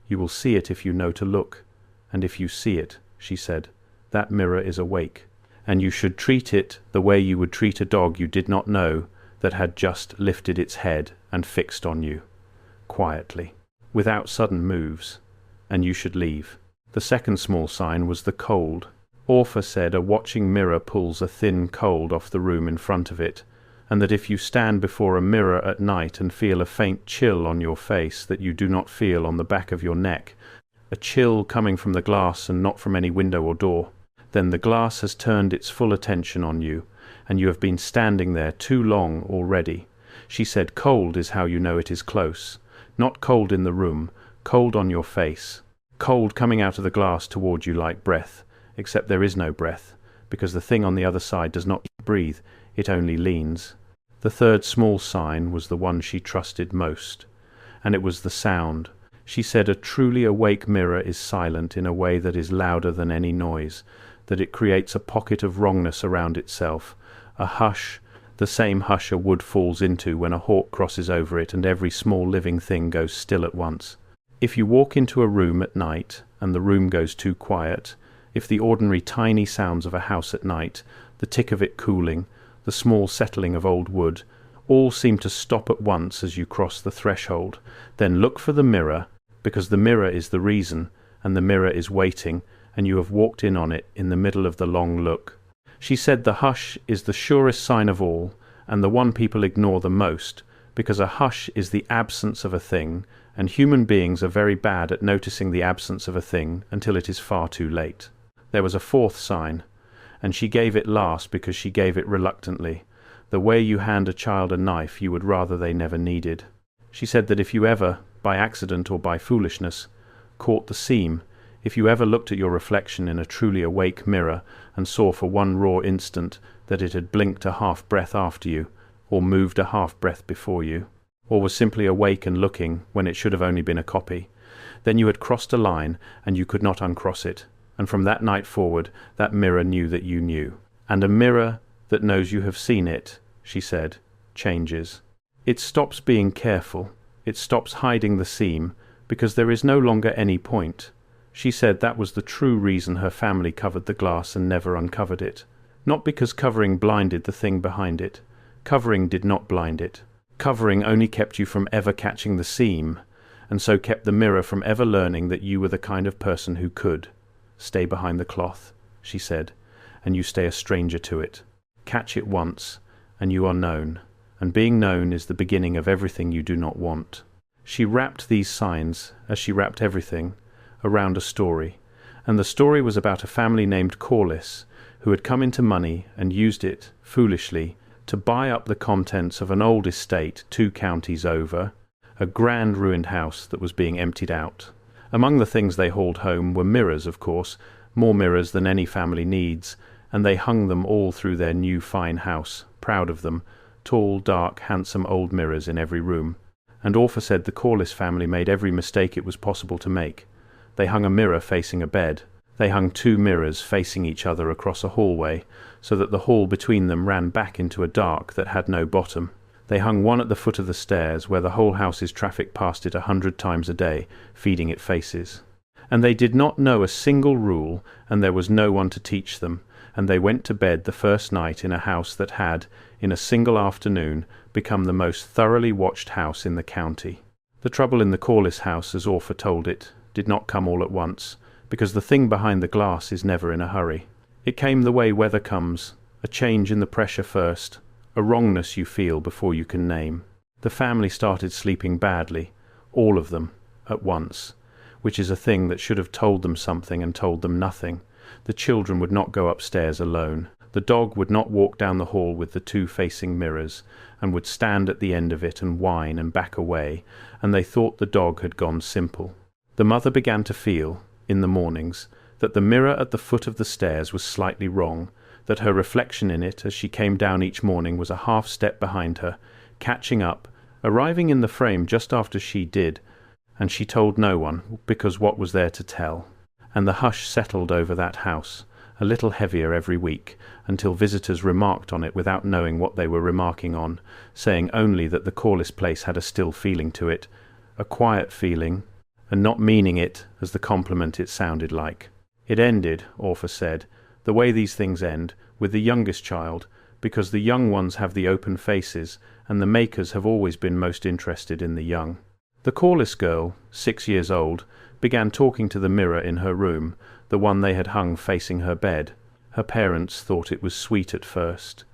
you will see it if you know to look, and if you see it, she said, that mirror is awake, and you should treat it the way you would treat a dog you did not know that had just lifted its head and fixed on you, quietly, without sudden moves, and you should leave. The second small sign was the cold. Orpha said a watching mirror pulls a thin cold off the room in front of it, and that if you stand before a mirror at night and feel a faint chill on your face that you do not feel on the back of your neck, a chill coming from the glass and not from any window or door, then the glass has turned its full attention on you, and you have been standing there too long already. She said cold is how you know it is close, not cold in the room, cold on your face, cold coming out of the glass toward you like breath, except there is no breath, because the thing on the other side does not breathe, it only leans. The third small sign was the one she trusted most, and it was the sound. She said a truly awake mirror is silent in a way that is louder than any noise, that it creates a pocket of wrongness around itself, a hush, the same hush a wood falls into when a hawk crosses over it and every small living thing goes still at once. If you walk into a room at night and the room goes too quiet, if the ordinary tiny sounds of a house at night, the tick of it cooling, the small settling of old wood, all seem to stop at once as you cross the threshold, then look for the mirror, because the mirror is the reason, and the mirror is waiting, and you have walked in on it in the middle of the long look. She said the hush is the surest sign of all, and the one people ignore the most, because a hush is the absence of a thing, and human beings are very bad at noticing the absence of a thing until it is far too late. There was a fourth sign, and she gave it last because she gave it reluctantly, the way you hand a child a knife you would rather they never needed. She said that if you ever, by accident or by foolishness, caught the seam, if you ever looked at your reflection in a truly awake mirror and saw for one raw instant that it had blinked a half-breath after you, or moved a half-breath before you, or was simply awake and looking when it should have only been a copy, then you had crossed a line and you could not uncross it, and from that night forward that mirror knew that you knew. And a mirror that knows you have seen it, she said, changes. It stops being careful, it stops hiding the seam, because there is no longer any point. She said that was the true reason her family covered the glass and never uncovered it. Not because covering blinded the thing behind it. Covering did not blind it. Covering only kept you from ever catching the seam, and so kept the mirror from ever learning that you were the kind of person who could. Stay behind the cloth, she said, and you stay a stranger to it. Catch it once, and you are known, and being known is the beginning of everything you do not want. She wrapped these signs, as she wrapped everything, around a story, and the story was about a family named Corliss, who had come into money and used it, foolishly, to buy up the contents of an old estate 2 counties over, a grand ruined house that was being emptied out. Among the things they hauled home were mirrors, of course, more mirrors than any family needs, and they hung them all through their new fine house, proud of them, tall, dark, handsome old mirrors in every room. And Orpha said the Corliss family made every mistake it was possible to make. They hung a mirror facing a bed. They hung 2 mirrors facing each other across a hallway, so that the hall between them ran back into a dark that had no bottom. They hung one at the foot of the stairs, where the whole house's traffic passed it 100 times a day, feeding it faces. And they did not know a single rule, and there was no one to teach them, and they went to bed the first night in a house that had, in a single afternoon, become the most thoroughly watched house in the county. The trouble in the Corliss house, as Orpha told it, did not come all at once, because the thing behind the glass is never in a hurry. It came the way weather comes, a change in the pressure first, a wrongness you feel before you can name. The family started sleeping badly, all of them, at once, which is a thing that should have told them something and told them nothing. The children would not go upstairs alone. The dog would not walk down the hall with the 2 facing mirrors, and would stand at the end of it and whine and back away, and they thought the dog had gone simple. The mother began to feel, in the mornings, that the mirror at the foot of the stairs was slightly wrong, that her reflection in it as she came down each morning was a half step behind her, catching up, arriving in the frame just after she did, and she told no one, because what was there to tell? And the hush settled over that house, a little heavier every week, until visitors remarked on it without knowing what they were remarking on, saying only that the Corliss place had a still feeling to it, a quiet feeling, and not meaning it as the compliment it sounded like. It ended, Orpha said, the way these things end, with the youngest child, because the young ones have the open faces, and the makers have always been most interested in the young. The Corliss girl, 6 years old, began talking to the mirror in her room, the one they had hung facing her bed. Her parents thought it was sweet at first.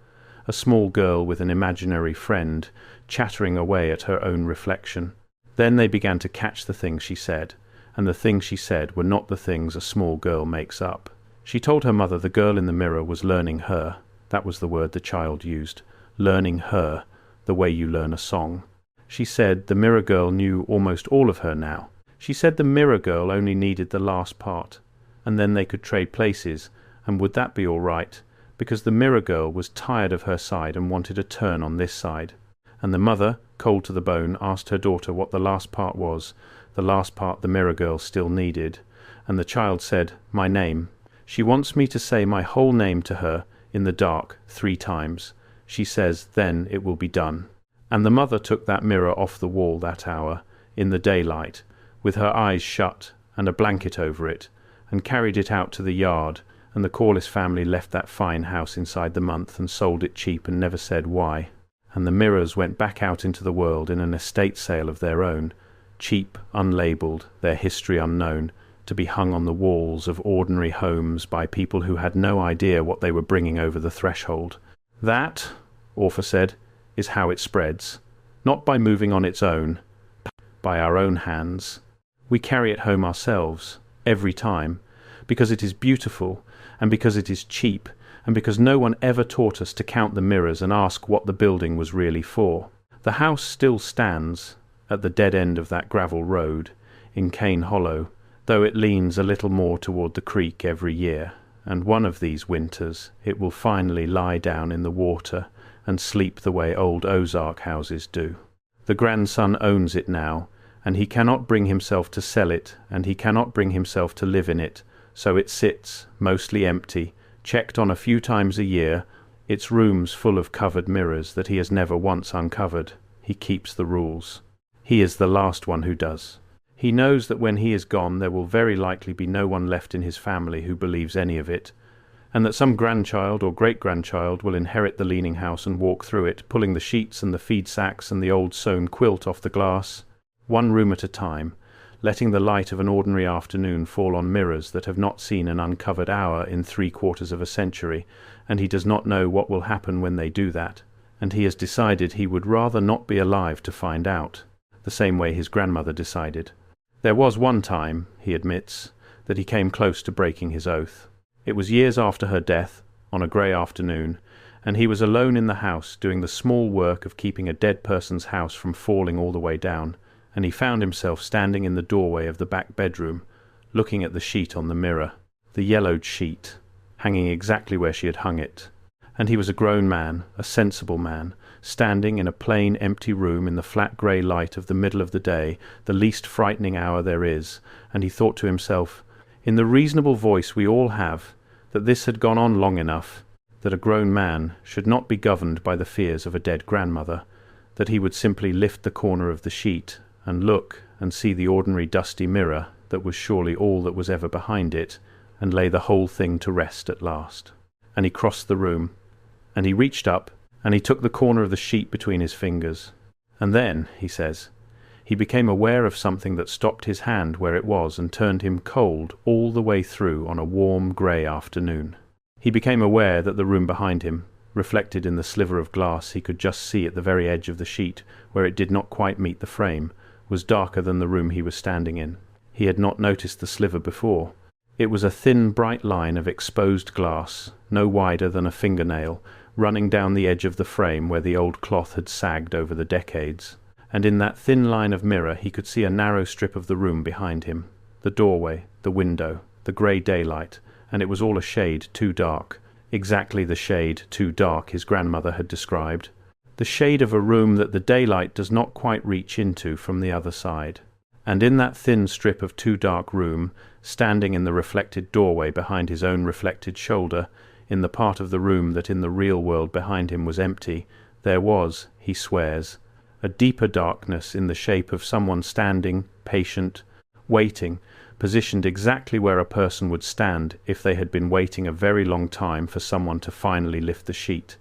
A small girl with an imaginary friend, chattering away at her own reflection. Then they began to catch the things she said, and the things she said were not the things a small girl makes up. She told her mother the girl in the mirror was learning her. That was the word the child used. Learning her, the way you learn a song. She said the mirror girl knew almost all of her now. She said the mirror girl only needed the last part, and then they could trade places, and would that be all right, because the mirror girl was tired of her side and wanted a turn on this side. And the mother, cold to the bone, asked her daughter what the last part was, the last part the mirror girl still needed, and the child said, "My name. She wants me to say my whole name to her, in the dark, 3 times. She says, then it will be done." And the mother took that mirror off the wall that hour, in the daylight, with her eyes shut and a blanket over it, and carried it out to the yard, and the Corliss family left that fine house inside the month and sold it cheap and never said why. And the mirrors went back out into the world in an estate sale of their own, cheap, unlabelled, their history unknown, to be hung on the walls of ordinary homes by people who had no idea what they were bringing over the threshold. That, Orpha said, is how it spreads, not by moving on its own, by our own hands. We carry it home ourselves, every time, because it is beautiful, and because it is cheap, and because no one ever taught us to count the mirrors and ask what the building was really for. The house still stands, at the dead end of that gravel road, in Cane Hollow, though it leans a little more toward the creek every year, and one of these winters it will finally lie down in the water and sleep the way old Ozark houses do. The grandson owns it now, and he cannot bring himself to sell it, and he cannot bring himself to live in it, so it sits, mostly empty, checked on a few times a year, its rooms full of covered mirrors that he has never once uncovered. He keeps the rules. He is the last one who does. He knows that when he is gone there will very likely be no one left in his family who believes any of it, and that some grandchild or great-grandchild will inherit the leaning house and walk through it, pulling the sheets and the feed sacks and the old sewn quilt off the glass, one room at a time, letting the light of an ordinary afternoon fall on mirrors that have not seen an uncovered hour in 3/4 of a century, and he does not know what will happen when they do that, and he has decided he would rather not be alive to find out, the same way his grandmother decided. There was one time, he admits, that he came close to breaking his oath. It was years after her death, on a grey afternoon, and he was alone in the house doing the small work of keeping a dead person's house from falling all the way down, and he found himself standing in the doorway of the back bedroom, looking at the sheet on the mirror, the yellowed sheet, hanging exactly where she had hung it. And he was a grown man, a sensible man, standing in a plain, empty room in the flat grey light of the middle of the day, the least frightening hour there is, and he thought to himself, in the reasonable voice we all have, that this had gone on long enough, that a grown man should not be governed by the fears of a dead grandmother, that he would simply lift the corner of the sheet and look and see the ordinary dusty mirror that was surely all that was ever behind it, and lay the whole thing to rest at last. And he crossed the room, and he reached up, and he took the corner of the sheet between his fingers. And then, he says, he became aware of something that stopped his hand where it was and turned him cold all the way through on a warm grey afternoon. He became aware that the room behind him, reflected in the sliver of glass he could just see at the very edge of the sheet, where it did not quite meet the frame, was darker than the room he was standing in. He had not noticed the sliver before. It was a thin, bright line of exposed glass, no wider than a fingernail, running down the edge of the frame where the old cloth had sagged over the decades. And in that thin line of mirror he could see a narrow strip of the room behind him, the doorway, the window, the grey daylight, and it was all a shade too dark, exactly the shade too dark his grandmother had described, the shade of a room that the daylight does not quite reach into from the other side. And in that thin strip of too dark room, standing in the reflected doorway behind his own reflected shoulder, in the part of the room that in the real world behind him was empty, there was, he swears, a deeper darkness in the shape of someone standing, patient, waiting, positioned exactly where a person would stand if they had been waiting a very long time for someone to finally lift the sheet.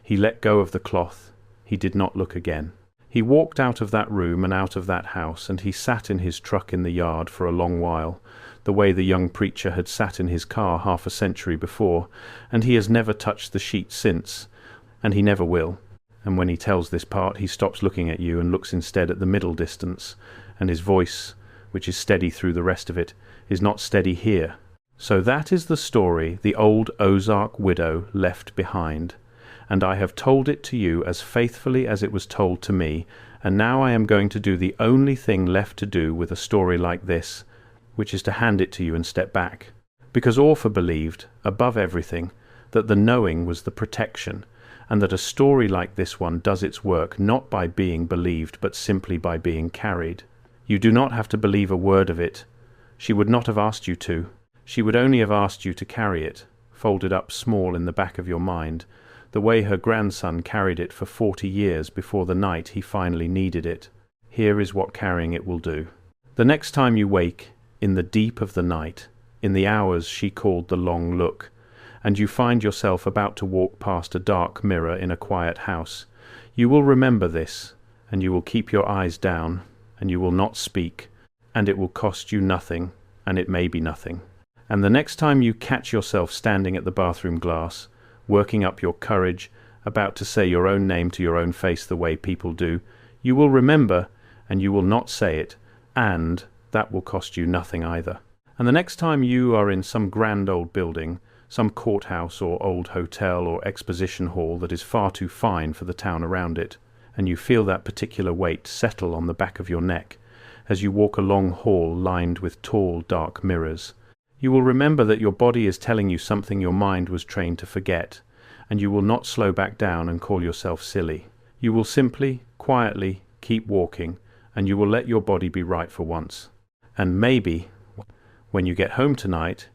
He let go of the cloth. He did not look again. He walked out of that room and out of that house, and he sat in his truck in the yard for a long while, the way the young preacher had sat in his car half a century before, and he has never touched the sheet since, and he never will. And when he tells this part, he stops looking at you and looks instead at the middle distance, and his voice, which is steady through the rest of it, is not steady here. So that is the story the old Ozark widow left behind, and I have told it to you as faithfully as it was told to me, and now I am going to do the only thing left to do with a story like this, which is to hand it to you and step back. Because Orpha believed, above everything, that the knowing was the protection, and that a story like this one does its work not by being believed but simply by being carried. You do not have to believe a word of it. She would not have asked you to. She would only have asked you to carry it, folded up small in the back of your mind, the way her grandson carried it for 40 years before the night he finally needed it. Here is what carrying it will do. The next time you wake, in the deep of the night, in the hours she called the long look, and you find yourself about to walk past a dark mirror in a quiet house, you will remember this, and you will keep your eyes down, and you will not speak, and it will cost you nothing, and it may be nothing. And the next time you catch yourself standing at the bathroom glass, working up your courage, about to say your own name to your own face the way people do, you will remember, and you will not say it, and that will cost you nothing either. And the next time you are in some grand old building, some courthouse or old hotel or exposition hall that is far too fine for the town around it, and you feel that particular weight settle on the back of your neck as you walk a long hall lined with tall, dark mirrors, you will remember that your body is telling you something your mind was trained to forget, and you will not slow back down and call yourself silly. You will simply, quietly, keep walking, and you will let your body be right for once. And maybe, when you get home tonight,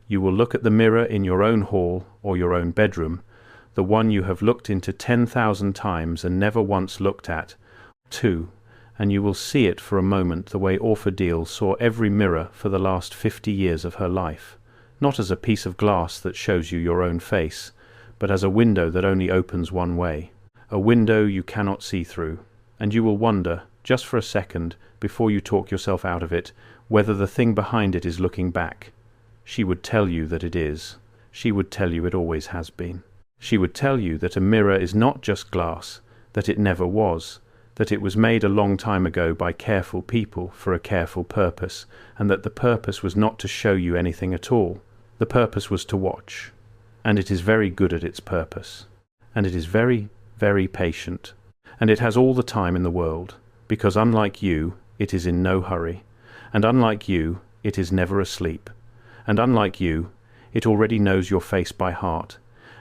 you will look at the mirror in your own hall or your own bedroom, the one you have looked into 10,000 times and never once looked at, too, and you will see it for a moment the way Orpha saw every mirror for the last 50 years of her life, not as a piece of glass that shows you your own face, but as a window that only opens one way, a window you cannot see through, and you will wonder, just for a second, before you talk yourself out of it, whether the thing behind it is looking back. She would tell you that it is. She would tell you it always has been. She would tell you that a mirror is not just glass, that it never was, that it was made a long time ago by careful people for a careful purpose, and that the purpose was not to show you anything at all. The purpose was to watch. And it is very good at its purpose. And it is very, very patient. And it has all the time in the world, because unlike you, it is in no hurry. And unlike you, it is never asleep. And unlike you, it already knows your face by heart.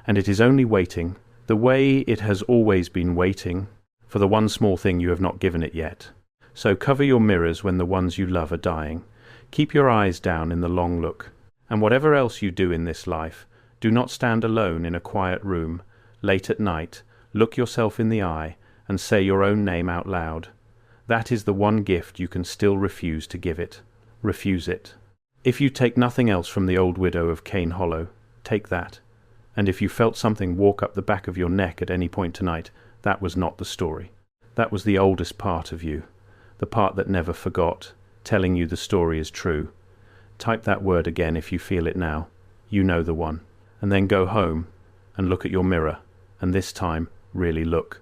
And it is only waiting, the way it has always been waiting, for the one small thing you have not given it yet. So cover your mirrors when the ones you love are dying. Keep your eyes down in the long look. And whatever else you do in this life, do not stand alone in a quiet room, late at night, look yourself in the eye, and say your own name out loud. That is the one gift you can still refuse to give it. Refuse it. If you take nothing else from the old widow of Cane Hollow, take that. And if you felt something walk up the back of your neck at any point tonight, that was not the story. That was the oldest part of you, the part that never forgot, telling you the story is true. Type that word again if you feel it now. You know the one. And then go home and look at your mirror, and this time really look.